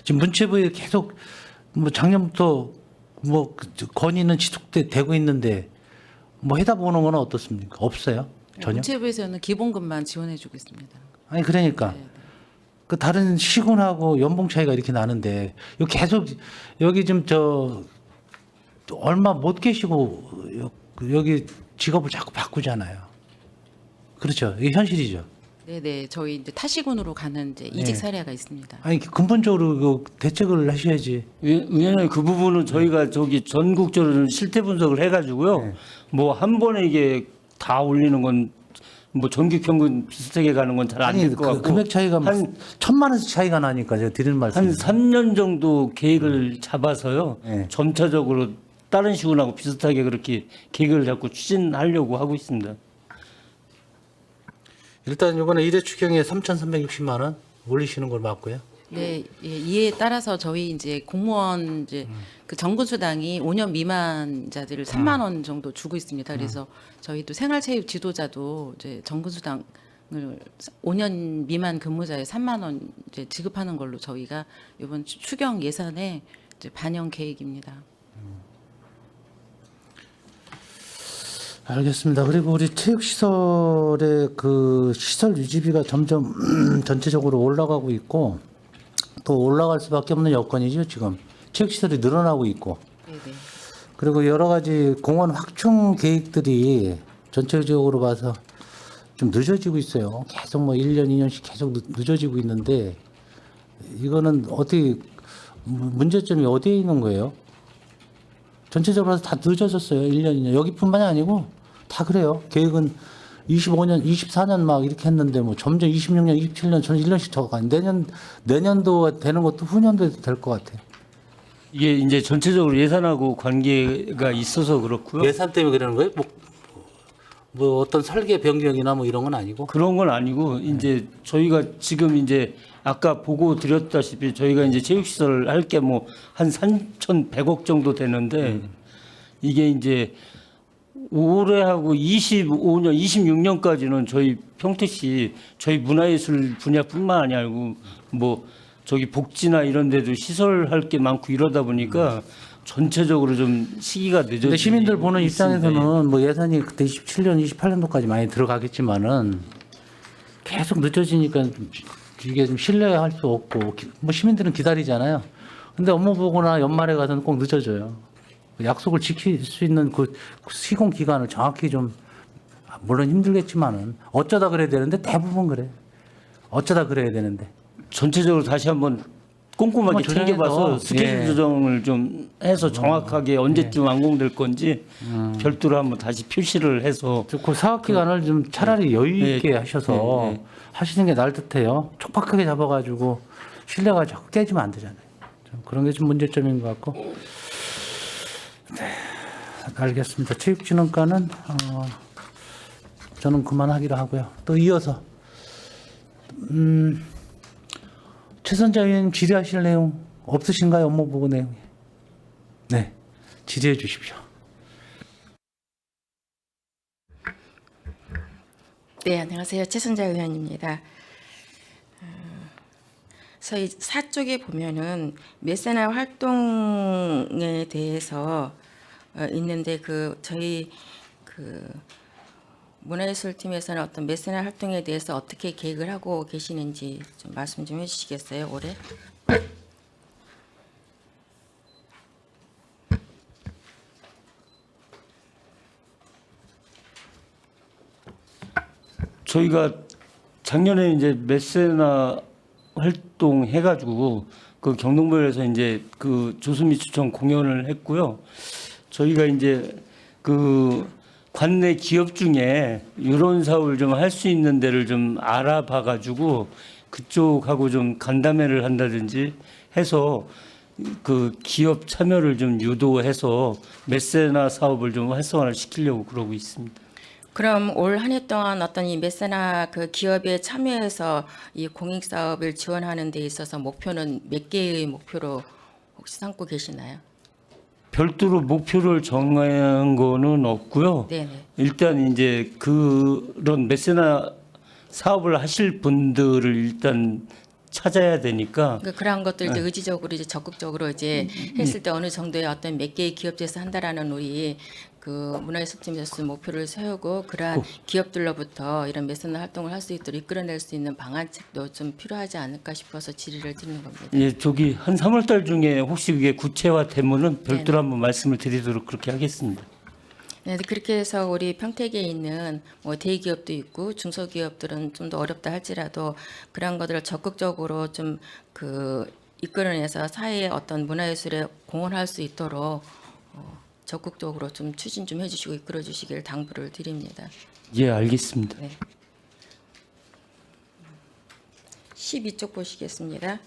지금 문체부에 계속 뭐 작년부터 뭐 건의는 지속되고 있는데 뭐 해다 보는 건 어떻습니까? 없어요? 전혀? 문체부에서는 기본급만 지원해 주고 있습니다. 아니 그러니까 네. 그 다른 시군하고 연봉 차이가 이렇게 나는데 여기 계속 여기 좀 얼마 못 계시고 여기 직업을 자꾸 바꾸잖아요. 그렇죠. 이게 현실이죠. 네네, 저희 이제 타시군으로 가는 이제 이직 사례가 있습니다. 아니 근본적으로 그 대책을 하셔야지. 왜냐하면 그 부분은 저희가 저기 전국적으로 실태 분석을 해가지고요. 뭐 한 번에 이게 다 올리는 건 뭐 전기 평균 비슷하게 가는 건 잘 안 아니 될 것 그 같고 금액 차이가 막 한 1,000만 원씩 차이가 나니까 제가 드리는 말씀. 한 3년 정도 계획을 잡아서요. 네. 점차적으로 다른 시군하고 비슷하게 그렇게 계획을 잡고 추진하려고 하고 있습니다. 일단 이번에 1회 추경에 3,360만 원 올리시는 걸 맞고요. 네, 예, 이에 따라서 저희 이제 공무원 이제 그 정근수당이 5년 미만자들을 3만 원 정도 주고 있습니다. 그래서 저희도 생활체육 지도자도 이제 정근수당을 5년 미만 근무자에 3만 원 이제 지급하는 걸로 저희가 이번 추경 예산에 이제 반영 계획입니다. 알겠습니다. 그리고 우리 체육시설의 그 시설 유지비가 점점 전체적으로 올라가고 있고 또 올라갈 수밖에 없는 여건이죠. 지금 체육시설이 늘어나고 있고 네네. 그리고 여러 가지 공원 확충 계획들이 전체적으로 봐서 좀 늦어지고 있어요. 계속 뭐 1년, 2년씩 계속 늦어지고 있는데 이거는 어떻게 문제점이 어디에 있는 거예요? 전체적으로 다 늦어졌어요. 1년, 2년. 여기뿐만이 아니고 다 그래요. 계획은 25년, 24년 막 이렇게 했는데 뭐 점점 26년, 27년 저는 1년씩 더 가. 내년도 되는 것도 후년도에 될 것 같아요. 이게 이제 전체적으로 예산하고 관계가 있어서 그렇고요. 예산 때문에 그러는 거예요? 뭐 어떤 설계 변경이나 뭐 이런 건 아니고? 그런 건 아니고 이제 저희가 지금 이제 아까 보고 드렸다시피 저희가 이제 체육시설 할 게 뭐 한 3,100억 정도 되는데 이게 이제 올해하고 25년, 26년까지는 저희 평택시 저희 문화예술 분야뿐만 아니고 뭐 저기 복지나 이런 데도 시설할 게 많고 이러다 보니까 전체적으로 좀 시기가 늦어지고 근데 시민들 보는 있습니다. 입장에서는 뭐 예산이 그때 27년, 28년도까지 많이 들어가겠지만은 계속 늦어지니까 이게 좀 신뢰할 수 없고 뭐 시민들은 기다리잖아요. 근데 업무 보고나 연말에 가서는 꼭 늦어져요. 약속을 지킬 수 있는 그 시공 기간을 정확히 좀 물론 힘들겠지만은 어쩌다 그래야 되는데 대부분 그래. 어쩌다 그래야 되는데. 전체적으로 다시 한번 꼼꼼하게 한번 조정해서, 챙겨봐서 스케줄 예. 조정을 좀 해서 정확하게 언제쯤 완공될 건지 별도로 한번 다시 표시를 해서 그 사업 기간을 좀 차라리 여유 있게 네. 하셔서 네. 하시는 게 나을 듯해요. 촉박하게 잡아가지고 신뢰가 자꾸 깨지면 안 되잖아요. 좀 그런 게 좀 문제점인 것 같고. 네, 알겠습니다. 체육진흥과는 저는 그만하기로 하고요. 또 이어서 최선자 의원님 질의하실 내용 없으신가요? 업무 보고 내용이. 네, 질의해 주십시오. 네, 안녕하세요. 최순자 의원입니다. 저희 사쪽에 보면은 메세나 활동에 대해서 있는데 저희 문화예술팀에서는 어떤 메세나 활동에 대해서 어떻게 계획을 하고 계시는지 좀 말씀 좀 해주시겠어요? 올해? 저희가 작년에 이제 메세나 활동 해가지고 그 경동부에서 이제 그 조수미추천 공연을 했고요. 저희가 이제 그 관내 기업 중에 이런 사업을 좀 할 수 있는 데를 좀 알아봐가지고 그쪽하고 좀 간담회를 한다든지 해서 그 기업 참여를 좀 유도해서 메세나 사업을 좀 활성화를 시키려고 그러고 있습니다. 그럼 올 한 해 동안 어떤 이 메세나 그 기업에 참여해서 이 공익 사업을 지원하는 데 있어서 목표는 몇 개의 목표로 혹시 삼고 계시나요? 별도로 목표를 정한 거는 없고요. 네네. 일단 이제 그런 메세나 사업을 하실 분들을 일단 찾아야 되니까 그러니까 그러한 것들도 의지적으로 이제 적극적으로 이제 했을 때 어느 정도의 어떤 몇 개의 기업체에서 한다라는 우리 그 문화예술팀에서 목표를 세우고 그러한 기업들로부터 이런 메세나 활동을 할 수 있도록 이끌어낼 수 있는 방안책도 좀 필요하지 않을까 싶어서 질의를 드리는 겁니다. 예, 저기 한 3월달 중에 혹시 그게 구체화되면은 별도로 한번 말씀을 드리도록 그렇게 하겠습니다. 네, 그렇게 해서 우리 평택에 있는 뭐 대기업도 있고 중소기업들은 좀 더 어렵다 할지라도 그런 것들을 적극적으로 좀 이끌어내서 사회의 어떤 문화예술에 공헌할 수 있도록 적극적으로 좀 추진 좀 해주시고 이끌어주시길 당부를 드립니다. 예, 알겠습니다. 네. 12쪽 보시겠습니다.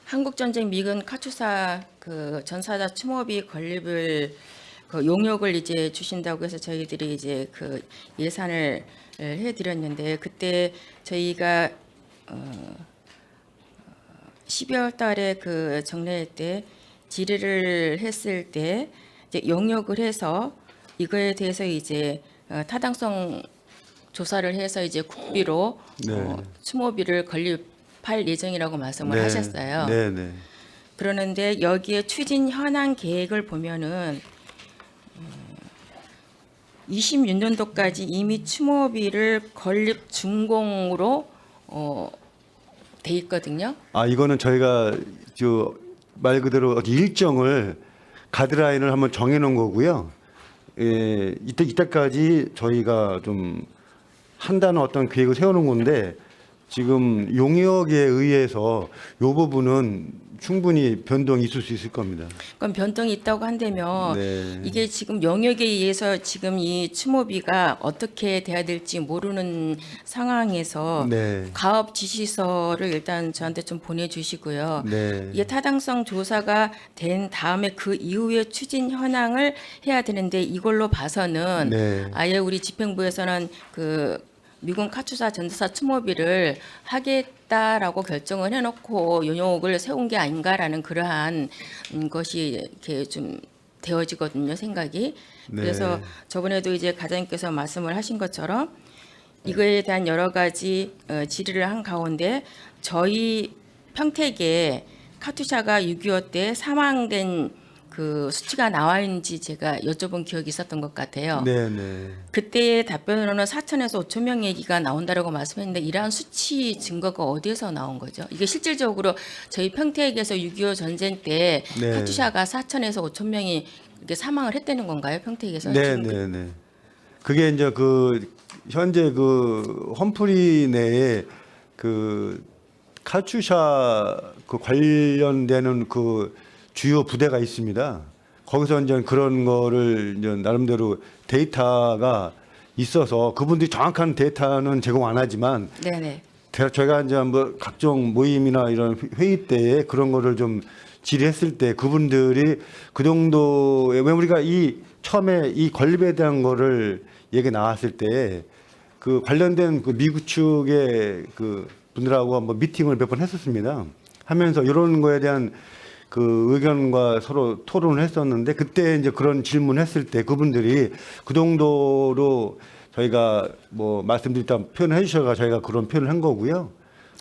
한국전쟁 미군 카투사 그 전사자 추모비 건립을 그 용역을 이제 주신다고 해서 저희들이 이제 그 예산을 해드렸는데, 그때 저희가 12월 달에 그 정례회 때 질의를 했을 때 이제 용역을 해서 이거에 대해서 이제 타당성 조사를 해서 이제 국비로 네. 추모비를 건립할 예정이라고 말씀을 하셨어요. 네, 네. 그러는데 여기에 추진 현황 계획을 보면은 26년도까지 이미 추모비를 건립 준공으로 돼 있거든요. 아, 이거는 저희가 말 그대로 일정을 가드라인을 한번 정해 놓은 거고요. 예, 이때까지 저희가 좀 한다는 어떤 계획을 세워 놓은 건데, 지금 용역에 의해서 이 부분은 충분히 변동이 있을 수 있을 겁니다. 그럼 변동이 있다고 한다면 네. 이게 지금 영역에 의해서 지금 이 추모비가 어떻게 돼야 될지 모르는 상황에서 네. 가업 지시서를 일단 저한테 좀 보내주시고요. 네. 이게 타당성 조사가 된 다음에 그 이후에 추진 현황을 해야 되는데, 이걸로 봐서는 네. 아예 우리 집행부에서는 그 미군 카투사 전사자 추모비를 하겠다라고 결정을 해놓고 용역을 세운 게 아닌가라는 그러한 것이 이렇게 좀 되어지거든요, 생각이. 네. 그래서 저번에도 이제 가장님께서 말씀을 하신 것처럼 이거에 대한 여러 가지 질의를 한 가운데 저희 평택에 카투샤가 6.25 때 사망된 그 수치가 나와 있는지 제가 여쭤본 기억이 있었던 것 같아요. 네, 네. 그때의 답변으로는 4천에서 5천 명 얘기가 나온다라고 말씀했는데, 이러한 수치 증거가 어디에서 나온 거죠? 이게 실질적으로 저희 평택에서 6.25 전쟁 때 네. 카투샤가 4천에서 5천 명이 이렇게 사망을 했다는 건가요, 평택에서? 네, 지금 네, 네. 그게 이제 그 현재 그 험프리 내에 그 카투샤 그 관련되는 그 주요 부대가 있습니다. 거기서 이제 그런 거를 이제 나름대로 데이터가 있어서 그분들이 정확한 데이터는 제공 안 하지만, 네네. 저희가 이제 뭐 각종 모임이나 이런 회의 때에 그런 거를 좀 질의했을 때 그분들이 그 정도에, 왜 우리가 이 처음에 이 건립에 대한 거를 얘기 나왔을 때 그 관련된 그 미국 측의 그 분들하고 한번 미팅을 몇 번 했었습니다. 하면서 이런 거에 대한 그 의견과 서로 토론을 했었는데, 그때 이제 그런 질문했을 때 그분들이 그 정도로 저희가 뭐 말씀드렸다 표현해 주셔가 저희가 그런 표현을 한 거고요.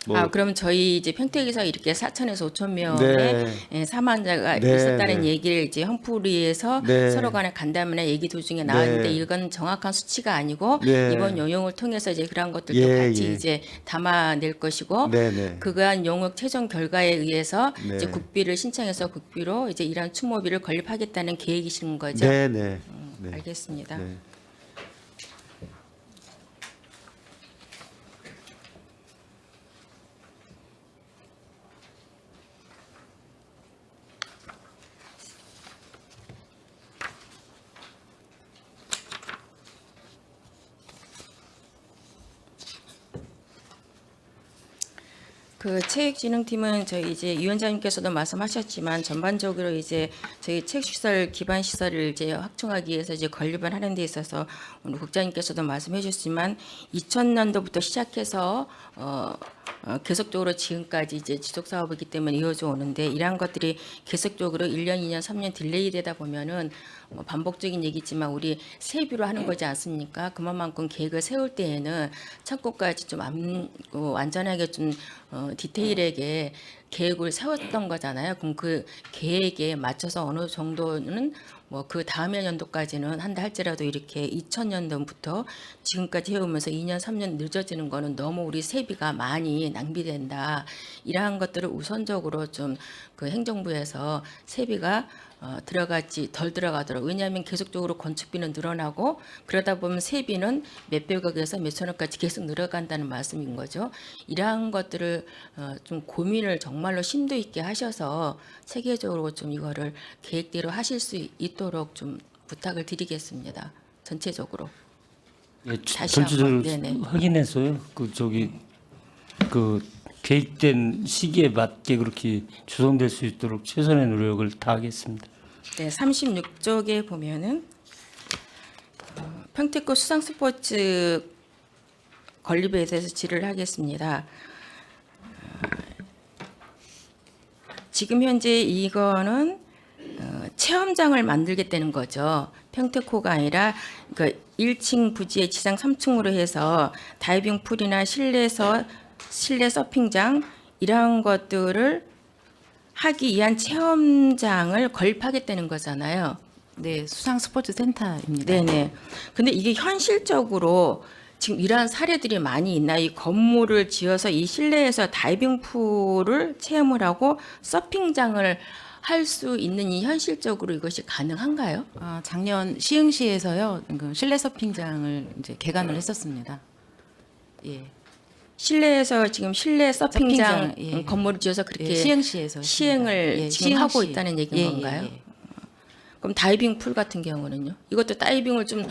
뭐 그럼 저희 이제 평택에서 이렇게 4천에서 5천 명의 네. 사망자가 네, 있었다는 네. 얘기를 이제 험프리에서 네. 서로 간에 간담회나 얘기 도중에 나왔는데, 네. 이건 정확한 수치가 아니고 네. 이번 용역을 통해서 이제 그런 것들도 예, 같이 예. 이제 담아낼 것이고, 네, 네. 그러한 용역 최종 결과에 의해서 네. 이제 국비를 신청해서 국비로 이제 이러한 추모비를 건립하겠다는 계획이신 거죠? 네, 네. 네. 알겠습니다. 네. 그 체육진흥팀은 저희 이제 위원장님께서도 말씀하셨지만 전반적으로 이제 저희 체육시설 기반 시설을 이제 확충하기 위해서 이제 건립을 하는 데 있어서 오늘 국장님께서도 말씀해 주셨지만 2000년도부터 시작해서 계속적으로 지금까지 이제 지속 사업이기 때문에 이어져 오는데, 이러한 것들이 계속적으로 1년, 2년, 3년 딜레이 되다 보면은 반복적인 얘기지만 우리 세비로 하는 거지 않습니까? 그만큼 계획을 세울 때에는 착고까지 좀 완전하게 좀 디테일하게 계획을 세웠던 거잖아요. 그럼 그 계획에 맞춰서 어느 정도는 뭐 그 다음의 연도까지는 한다 할지라도 이렇게 2000년도부터 지금까지 해오면서 2년, 3년 늦어지는 거는 너무 우리 세비가 많이 낭비된다. 이러한 것들을 우선적으로 좀 그 행정부에서 세비가 덜 들어가도록, 왜냐하면 계속적으로 건축비는 늘어나고 그러다 보면 세비는 몇백억에서 몇천억까지 계속 늘어간다는 말씀인 거죠. 이러한 것들을 좀 고민을 정말로 심도 있게 하셔서 체계적으로 좀 이거를 계획대로 하실 수 있도록 좀 부탁을 드리겠습니다. 전체적으로. 예, 다시 전체적으로 한번, 네네. 확인해서요. 그 계획된 시기에 맞게 그렇게 조성될 수 있도록 최선의 노력을 다하겠습니다. 네, 36쪽에 보면은 평택구 수상스포츠 건립에 대해서 질의를 하겠습니다. 지금 현재 이거는 체험장을 만들겠다는 거죠. 평택호가 아니라 그 1층 부지에 지상 3층으로 해서 다이빙 풀이나 실내 서핑장 이러한 것들을 하기 위한 체험장을 건립하겠다는 거잖아요. 네, 수상 스포츠 센터입니다. 네네. 근데 이게 현실적으로 지금 이러한 사례들이 많이 있나요? 이 건물을 지어서 이 실내에서 다이빙 풀을 체험을 하고 서핑장을 할 수 있는 이 현실적으로 이것이 가능한가요? 작년 시흥시에서요, 그 실내 서핑장을 이제 개관을 했었습니다. 예. 실내에서 지금 실내 서핑장 서핑장, 예. 건물을 지어서 그렇게 예, 시흥시에서 시행을 했습니다. 예, 지금 하고 시흥시. 있다는 얘기인 예, 건가요? 예, 예. 그럼 다이빙 풀 같은 경우는요? 이것도 다이빙을 좀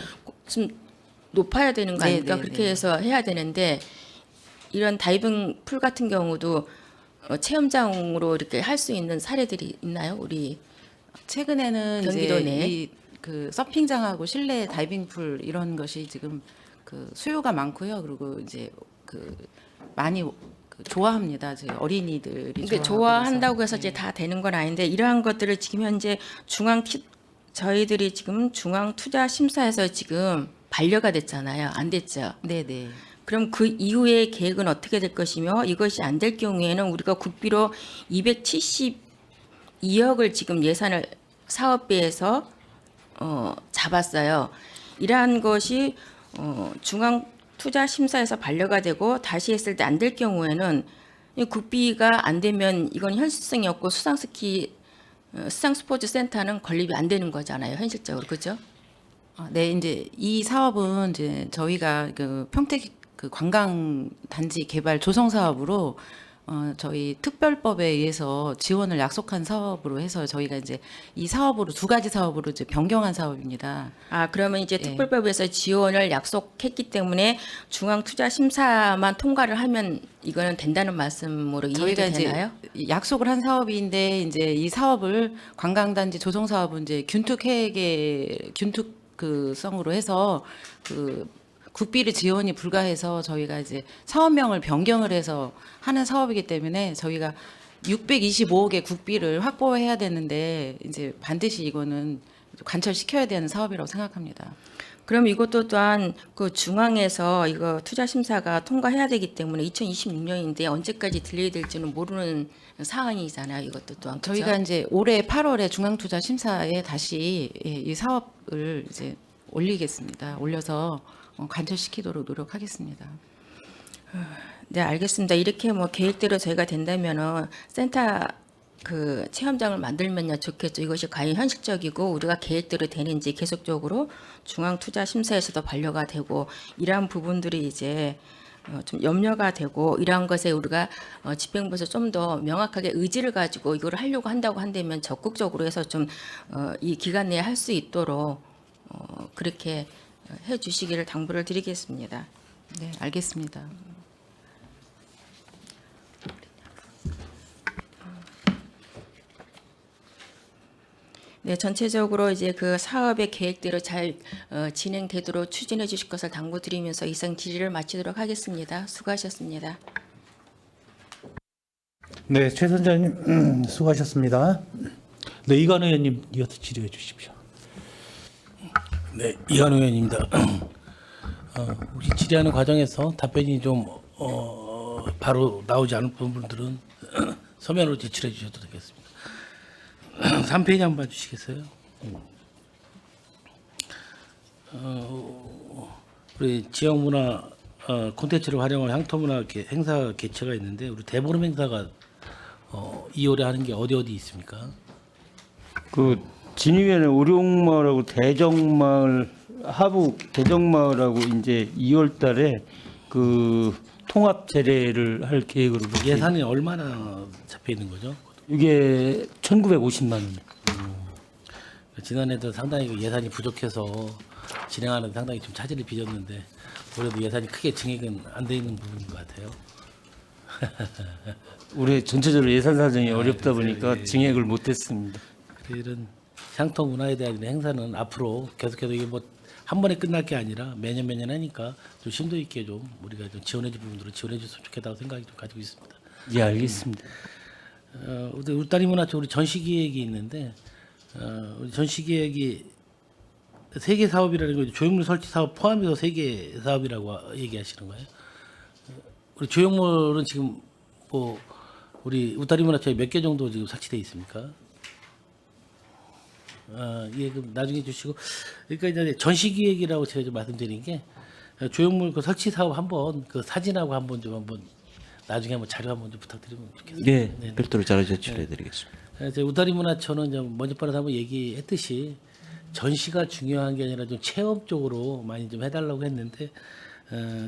높아야 되는 거 아닙니까? 네, 네, 그렇게 네. 해서 해야 되는데 이런 다이빙 풀 같은 경우도 체험장으로 이렇게 할 수 있는 사례들이 있나요? 우리 최근에는 경기도 이제 내? 그 서핑장하고 실내 다이빙풀 이런 것이 지금 그 수요가 많고요. 그리고 이제 그 많이 좋아합니다. 이제 어린이들이 그러니까 좋아하고 좋아한다고 그래서. 해서 이제 다 되는 건 아닌데 이러한 것들을 지금 현재 저희들이 지금 중앙투자심사에서 지금 반려가 됐잖아요. 안 됐죠. 네네. 그럼 그 이후의 계획은 어떻게 될 것이며 이것이 안 될 경우에는 우리가 국비로 272억을 지금 예산을 사업비에서 잡았어요. 이러한 것이 중앙투자심사에서 반려가 되고 다시 했을 때 안 될 경우에는 이 국비가 안 되면 이건 현실성이 없고 수상스포츠 센터는 건립이 안 되는 거잖아요. 현실적으로 그죠? 네, 이제 이 사업은 이제 저희가 그 평택 그 관광 단지 개발 조성 사업으로 저희 특별법에 의해서 지원을 약속한 사업으로 해서 저희가 이제 이 사업으로 두 가지 사업으로 이제 변경한 사업입니다. 그러면 이제 예. 특별법에서 지원을 약속했기 때문에 중앙투자심사만 통과를 하면 이거는 된다는 말씀으로 저희가 이해가 되나요? 이제 약속을 한 사업인데 이제 이 사업을 관광단지 조성 사업은 이제 균특성으로 해서 그 국비를 지원이 불가해서 저희가 이제 사업명을 변경을 해서 하는 사업이기 때문에 저희가 625억의 국비를 확보해야 되는데 이제 반드시 이거는 관철시켜야 되는 사업이라고 생각합니다. 그럼 이것도 또한 그 중앙에서 이거 투자 심사가 통과해야 되기 때문에 2026년인데 언제까지 딜레이 될지는 모르는 상황이잖아요. 이것도 또한 그렇죠? 저희가 이제 올해 8월에 중앙투자심사에 다시 이 사업을 이제 올리겠습니다. 올려서 관철시키도록 노력하겠습니다. 네, 알겠습니다. 이렇게 뭐 계획대로 저희가 된다면은 센터 그 체험장을 만들면야 좋겠죠. 이것이 과연 현실적이고 우리가 계획대로 되는지 계속적으로 중앙투자심사에서도 반려가 되고 이러한 부분들이 이제 좀 염려가 되고 이러한 것에 우리가 집행부에서 좀 더 명확하게 의지를 가지고 이걸 하려고 한다고 한다면 적극적으로 해서 좀 이 기간 내에 할 수 있도록 그렇게 해주시기를 당부를 드리겠습니다. 네, 알겠습니다. 네, 전체적으로 이제 그 사업의 계획대로 잘 진행되도록 추진해 주실 것을 당부드리면서 이상 질의를 마치도록 하겠습니다. 수고하셨습니다. 네, 최 선장님 수고하셨습니다. 네, 이관 의원님 이어서 질의해 주십시오. 네, 이한우 의원입니다. 혹시 질의하는 과정에서 답변이 좀 바로 나오지 않을 부분들은 서면으로 제출해 주셔도 되겠습니다. 3페이지 한번 봐주시겠어요? 우리 지역문화 콘텐츠를 활용한 향토문화 행사 개최가 있는데 우리 대보름 행사가 2월에 하는 게 어디 있습니까? 그 진위면에 오룡마을하고 대정마을 하부 대정마을하고 이제 2월달에 그 통합 제례를 할 계획으로 그렇게 예산이 얼마나 잡혀 있는 거죠? 이게 1,950만 원. 지난해도 상당히 그 예산이 부족해서 진행하는 데 상당히 좀 차질을 빚었는데 올해도 예산이 크게 증액은 안 돼 있는 부분인 것 같아요. 올해 전체적으로 예산 사정이 어렵다 그래요. 보니까 예. 증액을 못했습니다. 이런 향토 문화에 대한 행사는 앞으로 계속해서 이게 뭐 한 번에 끝날 게 아니라 매년 하니까 좀 심도 있게 좀 우리가 좀 지원해줄 부분들을 지원해줬으면 좋겠다고 생각이 좀 가지고 있습니다. 예, 알겠습니다. 우리 울타리 문화 쪽 우리 전시기획이 있는데 우리 전시기획이 세개 사업이라는 거 조형물 설치 사업 포함해서 3개 사업이라고 얘기하시는 거예요? 우리 조형물은 지금 뭐 우리 울타리 문화청에 몇 개 정도 지금 설치돼 있습니까? 예, 그럼 나중에 주시고, 그러니까 이제 전시기획이라고 제가 좀 말씀드린 게 조형물 그 설치 사업 한번 그 사진하고 한번 나중에 한번 자료 한번 좀 부탁드리면 좋겠습니다. 네, 별도로 자료 제출해드리겠습니다. 제 울타리 문화촌은 좀 먼저번에 한번 얘기했듯이 전시가 중요한 게 아니라 좀 체험 쪽으로 많이 좀 해달라고 했는데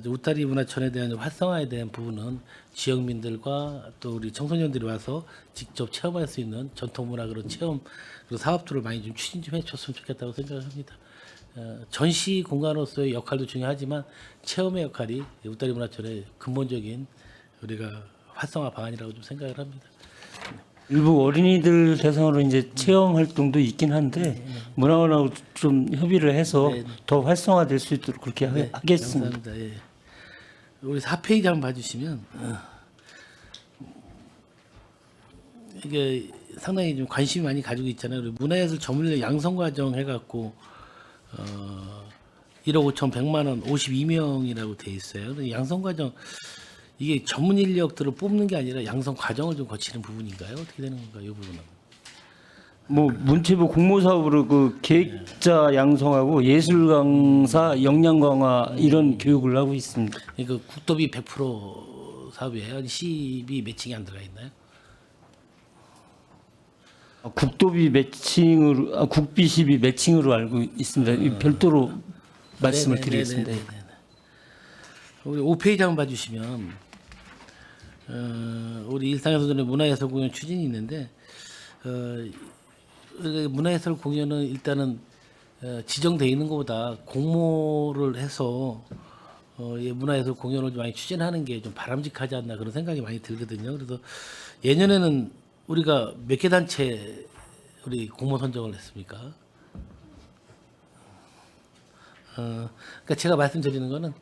울타리 문화촌에 대한 활성화에 대한 부분은 지역민들과 또 우리 청소년들이 와서 직접 체험할 수 있는 전통문화 그런 체험 그리고 사업들을 많이 좀 추진 좀 해줬으면 좋겠다고 생각합니다. 전시 공간으로서의 역할도 중요하지만 체험의 역할이 울타리 문화촌의 근본적인 우리가 활성화 방안이라고 좀 생각을 합니다. 일부 어린이들 대상으로 이제 체험 활동도 있긴 한데 문화원하고 좀 협의를 해서 네. 더 활성화될 수 있도록 그렇게 네, 하겠습니다. 감사합니다. 예. 우리 4페이지 한번 봐주시면 이게 상당히 좀 관심이 많이 가지고 있잖아요. 우리 문화예술 전문인력 양성과정 해갖고 1억 5,100만 원 52명이라고 돼 있어요. 근데 양성과정 이게 전문 인력들을 뽑는 게 아니라 양성 과정을 좀 거치는 부분인가요? 어떻게 되는 건가요? 이 부분은? 뭐 문체부 공모 사업으로 그 계획자 양성하고 예술 강사 역량 강화 이런 교육을 하고 있습니다. 그러니까 국도비 100% 사업이에요? 아니 시비 매칭이 안 들어가 있나요? 국도비 매칭으로 국비 시비 매칭으로 알고 있습니다. 이 별도로 말씀을 네네네네네네. 드리겠습니다. 우리 5페이지 한번 봐주시면 우리 일상에서도 문화예술 공연 추진이 있는데 문화예술 공연은 일단은 지정돼 있는 것보다 공모를 해서 이 문화예술 공연을 좀 많이 추진하는 게 좀 바람직하지 않나 그런 생각이 많이 들거든요. 그래서 예년에는 우리가 몇 개 단체 우리 공모 선정을 했습니까? 그러니까 제가 말씀드리는 거는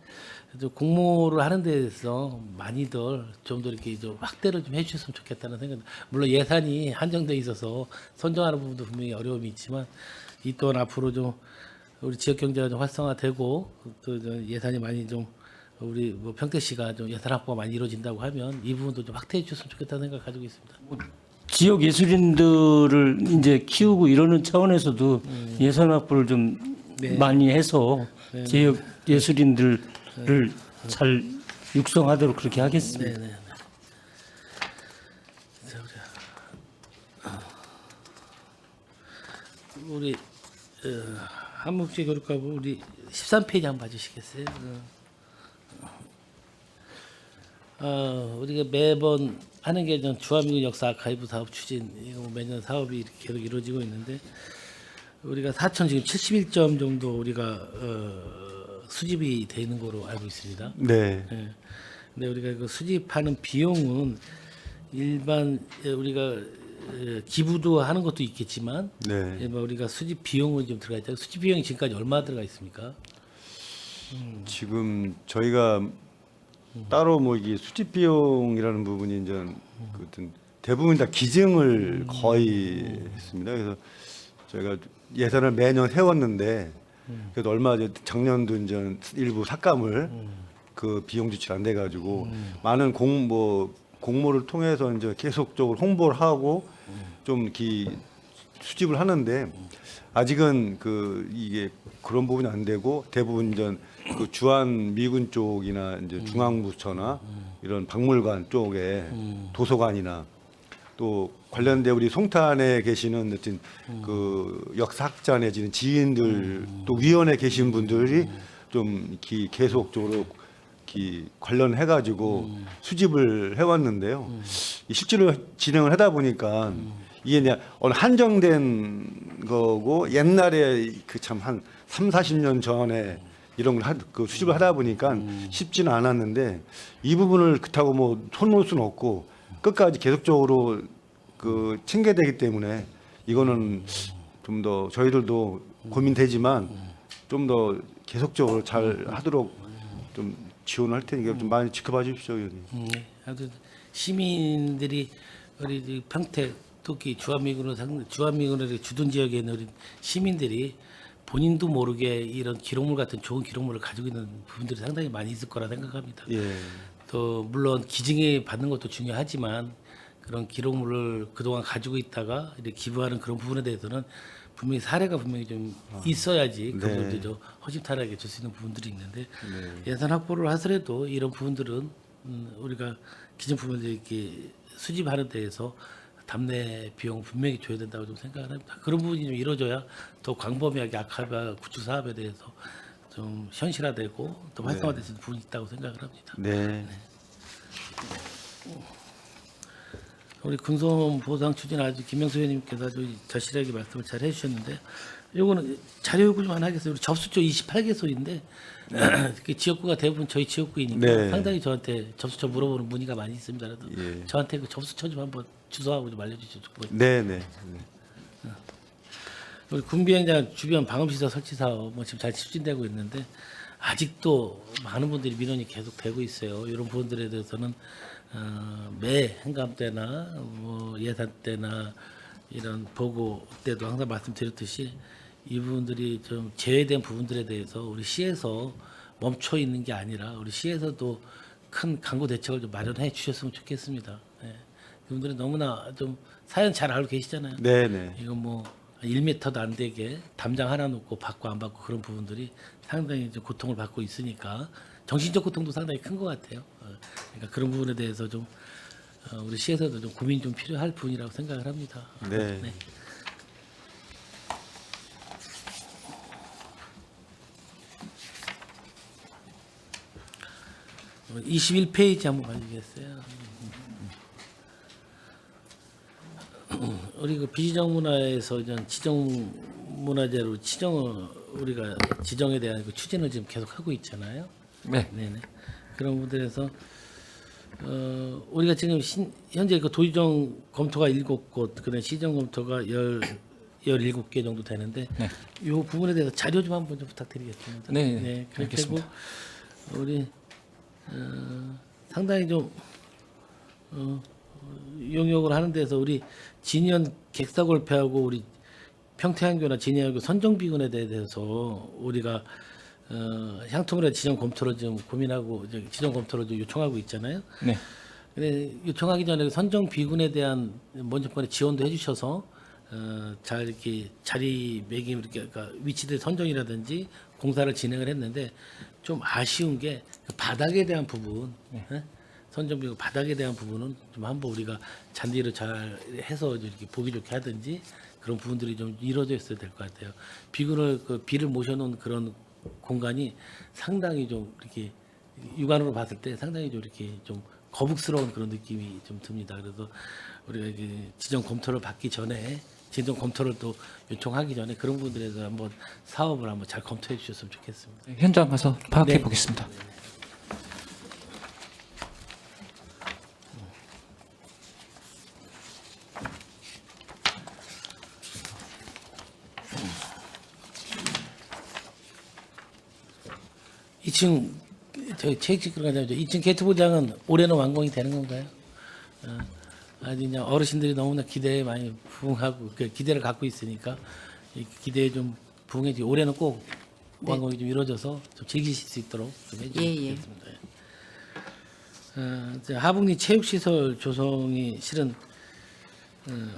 좀 공모를 하는 데서 많이들 좀 더 이렇게 좀 확대를 좀 해주셨으면 좋겠다는 생각. 물론 예산이 한정돼 있어서 선정하는 부분도 분명히 어려움이 있지만 이 또한 앞으로 좀 우리 지역 경제가 좀 활성화되고 또 예산이 많이 좀 우리 뭐 평택시가 좀 예산 확보가 많이 이루어진다고 하면 이 부분도 좀 확대해 주셨으면 좋겠다는 생각 가지고 있습니다. 지역 예술인들을 이제 키우고 이러는 차원에서도 예산 확보를 좀 네. 많이 해서 네. 지역 예술인들을 잘 육성하도록 그렇게 하겠습니다. 네네. 우리 한국제교육과부 우리 13페이지 한번 봐주시겠어요? 우리가 매번 하는 게 주한미군 역사 아카이브 사업 추진 이거 뭐 매년 사업이 이렇게 계속 이루어지고 있는데 우리가 4천 지금 71점 정도 우리가 수집이 돼 있는 거로 알고 있습니다. 네. 예. 근데 우리가 그 수집하는 비용은 일반 우리가 기부도 하는 것도 있겠지만 네. 뭐 우리가 수집 비용은 좀 들어가 있잖아요. 수집 비용이 지금까지 얼마 들어가 있습니까? 지금 저희가 따로 뭐 이게 수집 비용이라는 부분이 이제 그 어떤 대부분 다 기증을 거의 했습니다. 그래서 저희가 예산을 매년 세웠는데 그래도 얼마 전 작년도 이제 일부 삭감을 그 비용 지출 안 돼가지고 많은 공모를 통해서 이제 계속적으로 홍보를 하고 좀 수집을 하는데 아직은 이게 그런 부분이 안 되고 대부분 이제 그 주한 미군 쪽이나 이제 중앙부처나 이런 박물관 쪽에 도서관이나 또 관련된 우리 송탄에 계시는 어떤 그 역사학자 내지는 지인들 또 위원회 계신 분들이 좀 계속적으로 관련해 가지고 수집을 해왔는데요. 실제로 진행을 하다 보니까 이게 이제 어느 한정된 거고 옛날에 그 참 한 3, 40년 전에 이런 걸 그 수집을 하다 보니까 쉽지는 않았는데 이 부분을 그렇다고 뭐 손 놓을 수는 없고 끝까지 계속적으로 그 챙겨야 되기 때문에 이거는 좀 더 저희들도 고민되지만 좀 더 계속적으로 잘 하도록 좀 지원할 테니까 좀 많이 지켜봐 주십시오, 의원님. 네. 아무튼 시민들이 우리 이 평택 특히 주한미군을 주둔 지역에 있는 우리 시민들이 본인도 모르게 이런 기록물 같은 좋은 기록물을 가지고 있는 부분들이 상당히 많이 있을 거라 생각합니다. 예. 또 물론 기증에 받는 것도 중요하지만 그런 기록물을 그동안 가지고 있다가 이렇게 기부하는 그런 부분에 대해서는 분명히 사례가 분명히 좀 있어야지 네. 그분들도 허심탄회하게 줄 수 있는 부분들이 있는데 예산 확보를 하더라도 이런 부분들은 우리가 기증품을 이렇게 수집하는 데에서 답례 비용 분명히 줘야 된다고 좀 생각을 합니다. 그런 부분이 좀 이루어져야 더 광범위하게 아카이브 구축 사업에 대해서 좀 현실화되고 또 활성화될 수 있는 부분이 있다고 생각을 합니다. 네. 우리 군소음 보상 추진 아주 김명수 의원님께서 아주 절실하게 말씀을 잘 해주셨는데 요거는 자료 요구 좀 하나 하겠어요. 우리 접수처 28개소인데 그 지역구가 대부분 저희 지역구이니까 네. 상당히 저한테 접수처 물어보는 문의가 많이 있습니다. 그래서 예. 저한테 그 접수처 좀 한번 주소하고 좀 알려주시죠. 네, 네. 우리 군비행장 주변 방음시설 설치 사업 뭐 지금 잘 추진되고 있는데 아직도 많은 분들이 민원이 계속 되고 있어요. 이런 부분들에 대해서는 매 행감 때나 뭐 예산 때나 이런 보고 때도 항상 말씀드렸듯이 이 부분들이 좀 제외된 부분들에 대해서 우리 시에서 멈춰 있는 게 아니라 우리 시에서도 큰 강구 대책을 좀 마련해 주셨으면 좋겠습니다. 예. 이분들은 너무나 좀 사연 잘 알고 계시잖아요. 네, 네. 이거 뭐 1m도 안 되게 담장 하나 놓고 받고 안 받고 그런 부분들이 상당히 좀 고통을 받고 있으니까 정신적 고통도 상당히 큰 것 같아요. 그러니까 그런 부분에 대해서 좀 우리 시에서도 좀 고민 좀 필요할 부분이라고 생각을 합니다. 네. 21페이지 한번 봐주겠어요. 우리 그 비지정 문화에서 이제 지정 문화재로 지정을 우리가 지정에 대한 그 추진을 지금 계속 하고 있잖아요. 네. 네네. 그런 부분들에서 우리가 지금 현재 그 도지정 검토가 7곳, 그다음 시정 검토가 17개 정도 되는데 네. 이 부분에 대해서 자료 좀 한번 좀 부탁드리겠습니다. 네, 그렇게 알겠습니다. 하고 우리 상당히 좀 용역을 하는 데서 우리 진현 객사골패하고 우리 평태항교나 진해항교 선정비군에 대해서 우리가 향토문화 지정 검토를 좀 고민하고 이제 지정 검토를 좀 요청하고 있잖아요. 네. 근데 요청하기 전에 선정 비군에 대한 먼저 번에 지원도 해주셔서 잘 이렇게 자리 매김 이렇게 그러니까 위치들 선정이라든지 공사를 진행을 했는데 좀 아쉬운 게그 바닥에 대한 부분, 선정 비군 바닥에 대한 부분은 좀 한번 우리가 잔디를 잘 해서 이렇게 보기 좋게 하든지 그런 부분들이 좀 이루어져 있어야 될 것 같아요. 비군을 그 비를 모셔놓은 그런 공간이 상당히 좀 이렇게 육안으로 봤을 때 상당히 좀 이렇게 좀 거북스러운 그런 느낌이 좀 듭니다. 그래서 우리가 이게 지정 검토를 받기 전에 지정 검토를 또 요청하기 전에 그런 부분들에 대해서 한번 사업을 한번 잘 검토해 주셨으면 좋겠습니다. 현장 가서 파악해 네. 보겠습니다. 이층 저희 체육시설관장이죠. 2층 게이트보장은 올해는 완공이 되는 건가요? 아주 그냥 어르신들이 너무나 기대에 많이 부응하고 그 기대를 갖고 있으니까 이 기대에 좀 부응해 주. 올해는 꼭 완공이 좀 이루어져서 좀 즐기실 수 있도록 좀 해주시면 예, 예. 좋겠습니다. 이제 하북리 체육시설 조성이 실은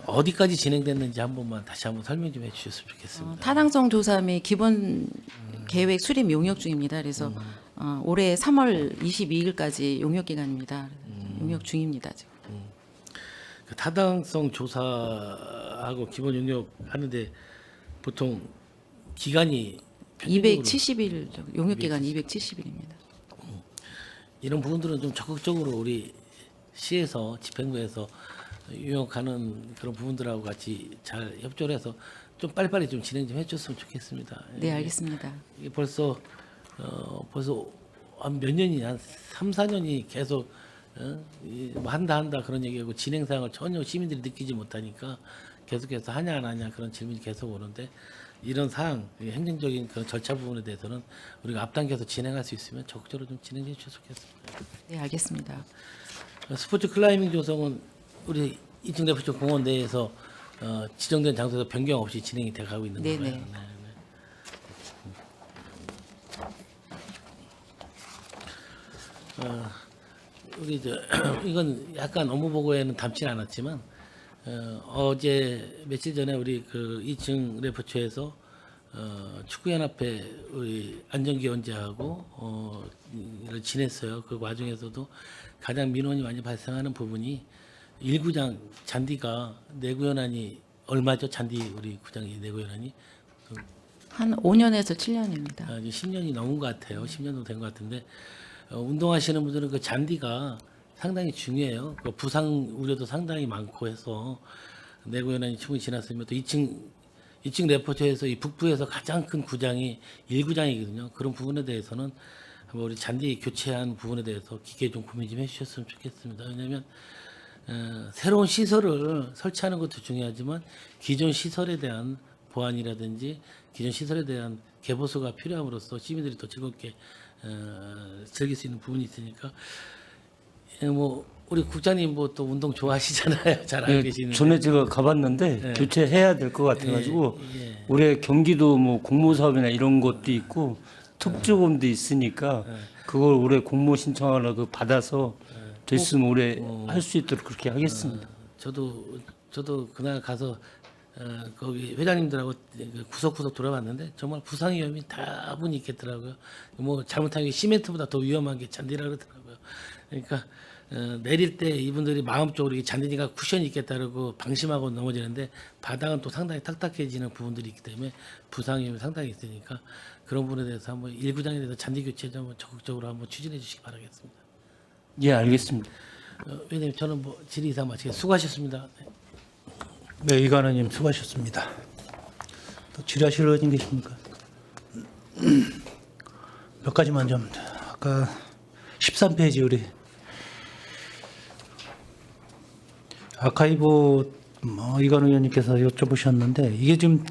어디까지 진행됐는지 한 번만 다시 한번 설명 좀 해주셨으면 좋겠습니다. 타당성 조사 및 기본 계획 수립 용역 중입니다. 그래서 올해 3월 22일까지 용역 기간입니다. 용역 중입니다. 지금. 그 타당성 조사하고 기본 용역 하는데 보통 기간이 평균적으로 270일 정도, 용역 기간 270일입니다. 이런 부분들은 좀 적극적으로 우리 시에서 집행부에서 유용하는 그런 부분들하고 같이 잘 협조를 해서 좀 빨리빨리 좀 진행 좀 해줬으면 좋겠습니다. 네, 알겠습니다. 이게 벌써 한 몇 년이 한 3, 4년이 계속 뭐 한다 그런 얘기하고 진행 사항을 전혀 시민들이 느끼지 못하니까 계속해서 하냐 안 하냐 그런 질문이 계속 오는데 이런 사항 행정적인 그런 절차 부분에 대해서는 우리가 앞당겨서 진행할 수 있으면 적극적으로 좀 진행해 주셨으면 좋겠습니다. 네, 알겠습니다. 스포츠 클라이밍 조성은 우리 이층 대포초 공원 내에서 지정된 장소에서 변경 없이 진행이 돼가고 있는 네네. 거예요. 우리 이건 약간 업무 보고에는 담진 않았지만 어제 며칠 전에 우리 그 2층 레포츠에서 축구연합회 우리 안전기원자하고 를 지냈어요. 그 과정에서도 가장 민원이 많이 발생하는 부분이 1구장 잔디가 내구연한이 얼마죠? 잔디 우리 구장이 내구연한이 한 5년에서 7년입니다. 이제 10년이 넘은 것 같아요. 10년도 된 것 같은데 운동하시는 분들은 그 잔디가 상당히 중요해요. 그 부상 우려도 상당히 많고 해서 내구연한이 충분히 지났으면 또 2층 레포츠에서 이 북부에서 가장 큰 구장이 1구장이거든요. 그런 부분에 대해서는 한번 우리 잔디 교체한 부분에 대해서 깊게 좀 고민 좀 해주셨으면 좋겠습니다. 왜냐하면 새로운 시설을 설치하는 것도 중요하지만 기존 시설에 대한 보완이라든지 기존 시설에 대한 개보수가 필요함으로써 시민들이 더 즐겁게 즐길 수 있는 부분이 있으니까 뭐 우리 국장님 뭐 또 운동 좋아하시잖아요. 잘 알고 계시는데. 전에 제가 가봤는데 네. 교체해야 될 것 같아가지고 예. 올해 경기도 뭐 공모 사업이나 이런 것도 있고 특조금도 있으니까 그걸 올해 공모 신청하라고 받아서 됐으면 올해 할 수 있도록 그렇게 하겠습니다. 저도 그날 가서 거기 회장님들하고 구석구석 돌아봤는데 정말 부상 위험이 다분히 있겠더라고요. 뭐 잘못한 게 시멘트보다 더 위험한 게 잔디라 그러더라고요. 그러니까 내릴 때 이분들이 마음적으로 이 잔디가 쿠션이 있겠다 그러고 방심하고 넘어지는데 바닥은 또 상당히 딱딱해지는 부분들이 있기 때문에 부상 위험이 상당히 있으니까 그런 부분에 대해서 한번 1구장에 대해서 잔디 교체 좀 적극적으로 한번 추진해 주시기 바라겠습니다. 예, 알겠습니다. 왜냐면 저는 뭐 질의 이상 마치겠습니다. 수고하셨습니다. 네. 네, 이관원님 수고하셨습니다. 또 질의하실 의원님 계십니까? 몇 가지만 좀 아까 13페이지 우리 아카이브 이관원 의원님께서 여쭤보셨는데 이게 지금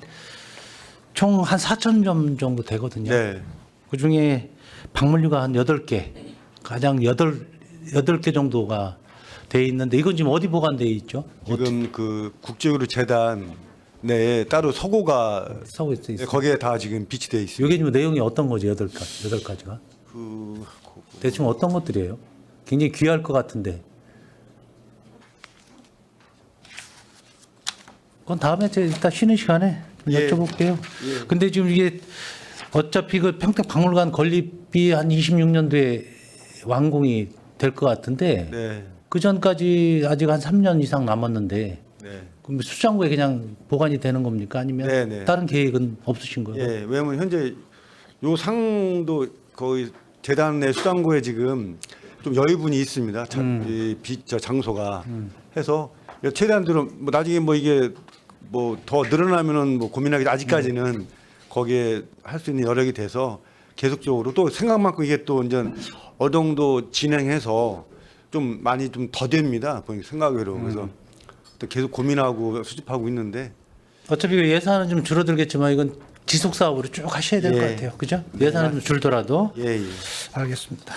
총 한 4,000점 정도 되거든요. 네. 그중에 박물류가 한 8개, 가장 8개 정도가 돼 있는데 이건 지금 어디 보관돼 있죠? 지금 그 국제의료재단 내에 따로 서고가 써고 있어요. 거기에 다 지금 비치돼 있습니다. 이게 지금 내용이 어떤 거죠? 8가지가? 대충 어떤 것들이에요? 굉장히 귀할 것 같은데. 그건 다음에 제가 일단 쉬는 시간에 예. 여쭤볼게요. 근데 지금 이게 어차피 그 평택박물관 건립이 한 26년도에 완공이 될 것 같은데 네. 그 전까지 아직 한 3년 이상 남았는데 네. 그럼 수장고에 그냥 보관이 되는 겁니까? 아니면 네, 네. 다른 계획은 없으신 거예요? 예, 왜냐면 현재 요 상도 거의 재단 내 수장고에 지금 좀 여유분이 있습니다. 저 장소가 해서 최대한대로 뭐 나중에 뭐 이게 뭐 더 늘어나면은 뭐 고민하기 아직까지는 거기에 할 수 있는 여력이 돼서 계속적으로 또 생각만큼 이게 또 이제 어느 정도 진행해서 좀 많이 좀 더 됩니다. 생각외로 그래서 또 계속 고민하고 수집하고 있는데 어차피 예산은 좀 줄어들겠지만 이건 지속 사업으로 쭉 하셔야 될 것 예. 같아요. 그죠? 예산은 좀 줄더라도. 예. 알겠습니다.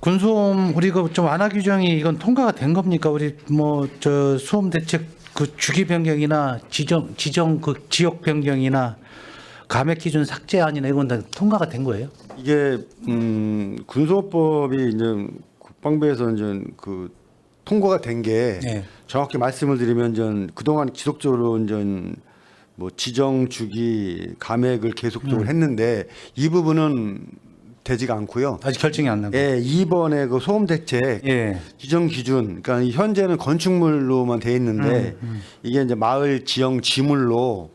군소음 우리 그 좀 완화 규정이 이건 통과가 된 겁니까? 우리 뭐 저 소음 대책 그 주기 변경이나 지정 그 지역 변경이나 감액 기준 삭제안이나 이건 다 통과가 된 거예요? 이게 군소법이 이제 국방부에서 이제 그 통과가 된 게 네. 정확히 말씀을 드리면 이제 그동안 지속적으로 이제 뭐 지정 주기 감액을 계속적으로 했는데 이 부분은 되지가 않고요. 아직 결정이 안 나고. 예, 이번에 그 소음 대책 예. 지정 기준, 그러니까 이 현재는 건축물로만 돼 있는데 이게 이제 마을 지형 지물로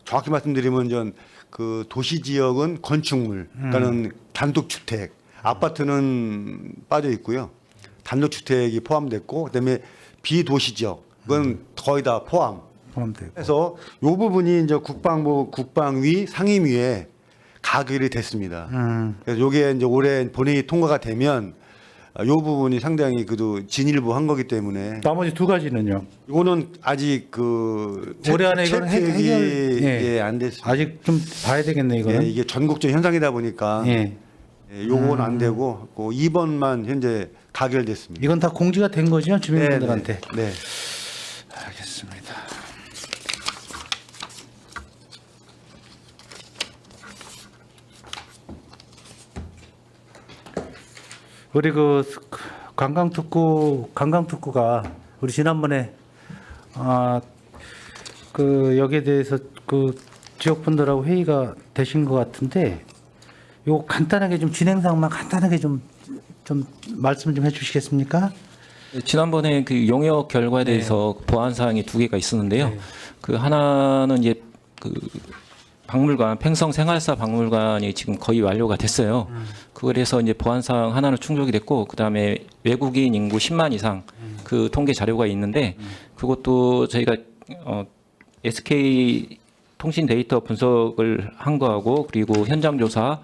정확히 말씀드리면 이제 그 도시 지역은 건축물, 그러니까는 단독 주택, 아파트는 빠져 있고요. 단독 주택이 포함됐고, 그다음에 비도시 지역 그건 거의 다 포함되고. 그래서 이 부분이 이제 국방부 국방위 상임위에 가결이 됐습니다. 그래서 이게 이제 올해 본회의 통과가 되면 이 부분이 상당히 그래도 진일보한 거기 때문에 나머지 두 가지는요. 이거는 아직 그 올해 안에 이건 해결 예, 안 됐습니다. 아직 좀 봐야 되겠네 이거는. 예, 이게 전국적 현상이다 보니까 예. 요건 안 되고 그 2번만 현재 가결됐습니다. 이건 다 공지가 된 거죠 주민분들한테. 네. 알겠습니다. 우리 그 관광특구가 우리 지난번에 그 여기에 대해서 그 지역분들하고 회의가 되신 것 같은데 요 간단하게 좀 진행상만 간단하게 좀 말씀 좀 해주시겠습니까? 지난번에 그 용역 결과에 대해서 보완 사항이 두 개가 있었는데요. 네. 그 하나는 이제 그 박물관 팽성 생활사 박물관이 지금 거의 완료가 됐어요. 그래서 이제 보완 사항 하나는 충족이 됐고 그다음에 외국인 인구 10만 이상 그 통계 자료가 있는데 그것도 저희가 SK 통신 데이터 분석을 한 거하고 그리고 현장 조사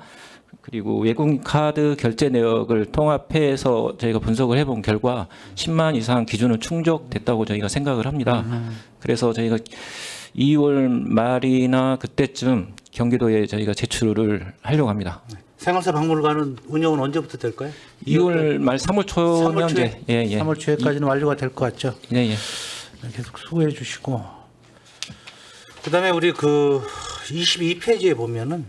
그리고 외국인 카드 결제 내역을 통합해서 저희가 분석을 해본 결과 10만 이상 기준은 충족됐다고 저희가 생각을 합니다. 그래서 저희가 2월 말이나 그때쯤 경기도에 저희가 제출을 하려고 합니다. 생활사 박물관은 운영은 언제부터 될까요? 2월 말 3월 초면 3월 초에, 이제 예. 3월 초에까지는 완료가 될 것 같죠? 예. 계속 수고해 주시고 그다음에 우리 그 22페이지에 보면은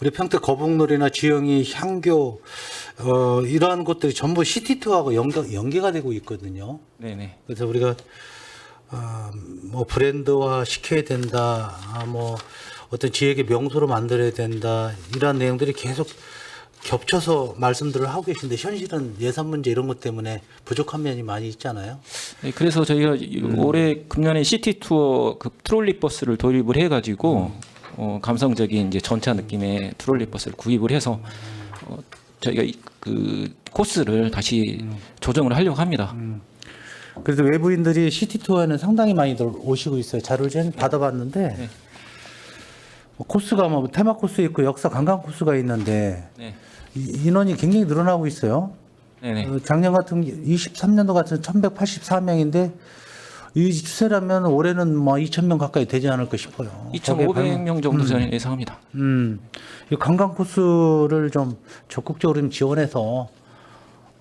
우리 평택 거북놀이나 지영이 향교 이러한 것들이 전부 시티2하고 연계가 되고 있거든요. 네네. 그래서 우리가 뭐 브랜드화 시켜야 된다, 뭐 어떤 지역의 명소로 만들어야 된다 이러한 내용들이 계속 겹쳐서 말씀들을 하고 계신데 현실은 예산 문제 이런 것 때문에 부족한 면이 많이 있잖아요. 네, 그래서 저희가 올해 금년에 시티 투어 그 트롤리 버스를 도입을 해가지고 감성적인 이제 전차 느낌의 트롤리 버스를 구입을 해서 저희가 그 코스를 다시 조정을 하려고 합니다. 그래서 외부인들이 시티 투어에는 상당히 많이들 오시고 있어요. 자료를 좀 받아봤는데 네. 코스가 뭐 테마 코스 있고 역사 관광 코스가 있는데 네. 인원이 굉장히 늘어나고 있어요. 네네. 작년 같은 23년도 같은 1,184명인데 이 추세라면 올해는 뭐 2,000명 가까이 되지 않을까 싶어요. 2,500명 정도 저는 예상합니다. 이 관광 코스를 좀 적극적으로 좀 지원해서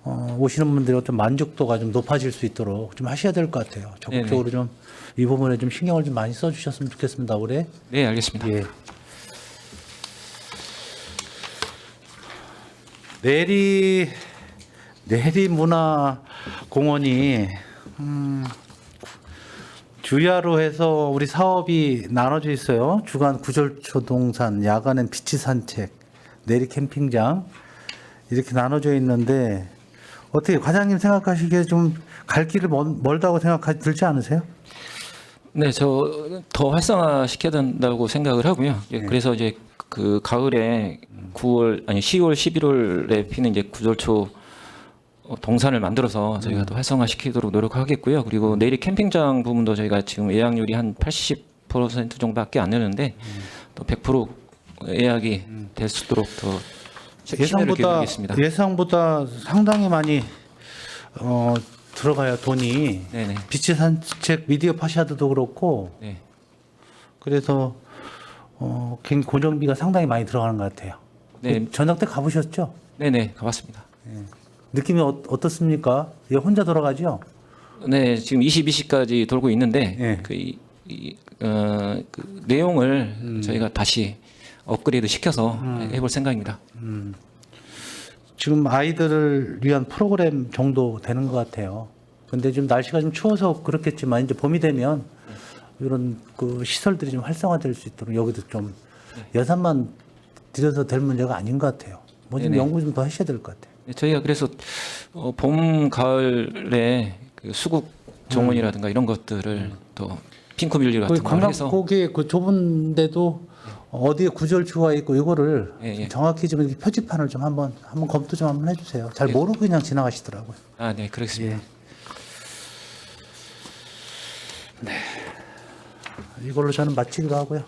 오시는 분들의 어떤 만족도가 좀 높아질 수 있도록 좀 하셔야 될 것 같아요. 적극적으로 좀 이 부분에 좀 신경을 좀 많이 써주셨으면 좋겠습니다. 올해. 네, 알겠습니다. 예. 내리문화공원이 주야로 해서 우리 사업이 나눠져 있어요. 주간 구절초 동산, 야간엔 비치 산책, 내리 캠핑장 이렇게 나눠져 있는데 어떻게 과장님 생각하시기에 좀 갈 길을 멀다고 들지 않으세요? 네, 저 더 활성화 시켜야 된다고 생각을 하고요. 예, 그래서 이제 그 가을에 10월, 11월에 피는 이제 구절초 동산을 만들어서 저희가 또 활성화 시키도록 노력하겠고요. 그리고 내리 캠핑장 부분도 저희가 지금 예약률이 한 80% 정도밖에 안 되는데 또 100% 예약이 될 수 있도록 더 심혈을 기울이겠습니다. 예상보다 상당히 많이 들어가요 돈이. 네네. 비치 산책 미디어 파샤드도 그렇고 네. 그래서 굉장히 고정비가 상당히 많이 들어가는 것 같아요. 네. 저녁 때 가보셨죠? 네네, 가봤습니다. 느낌이 어떻습니까? 얘 혼자 돌아가죠? 네, 지금 22시까지 돌고 있는데 네. 그 내용을 저희가 다시 업그레이드 시켜서 해볼 생각입니다. 지금 아이들을 위한 프로그램 정도 되는 것 같아요. 근데 지금 날씨가 좀 추워서 그렇겠지만 이제 봄이 되면 이런 그 시설들이 좀 활성화될 수 있도록 여기도 좀 예산만 들여서 될 문제가 아닌 것 같아요. 뭐 좀 네네. 연구 좀 더 하셔야 될 것 같아요. 네, 저희가 그래서 봄, 가을에 그 수국 정원이라든가 이런 것들을 또 핑크뮬리 같은 걸 해서 관광국이 그 좁은데도 어디에 구절초가 있고 이거를 예, 예. 좀 정확히 좀 이렇게 표지판을 좀 한번 검토 좀 한번 해주세요. 잘 예. 모르고 그냥 지나가시더라고요. 아, 네, 그렇습니다. 이걸로 저는 마치기로 하고요.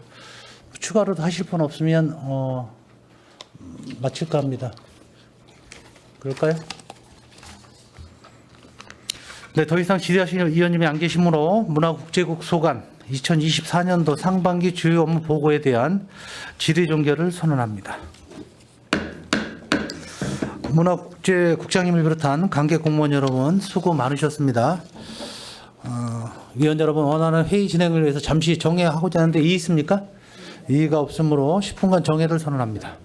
추가로 하실 분 없으면 마칠까 합니다. 그럴까요? 네, 더 이상 질의하실 위원님이 안 계시므로 문화국제국 소관 2024년도 상반기 주요 업무 보고에 대한 질의 종결을 선언합니다. 문화국제국장님을 비롯한 관계 공무원 여러분 수고 많으셨습니다. 위원 여러분 원하는 회의 진행을 위해서 잠시 정회하고자 하는데 이의 있습니까? 이의가 없으므로 10분간 정회를 선언합니다.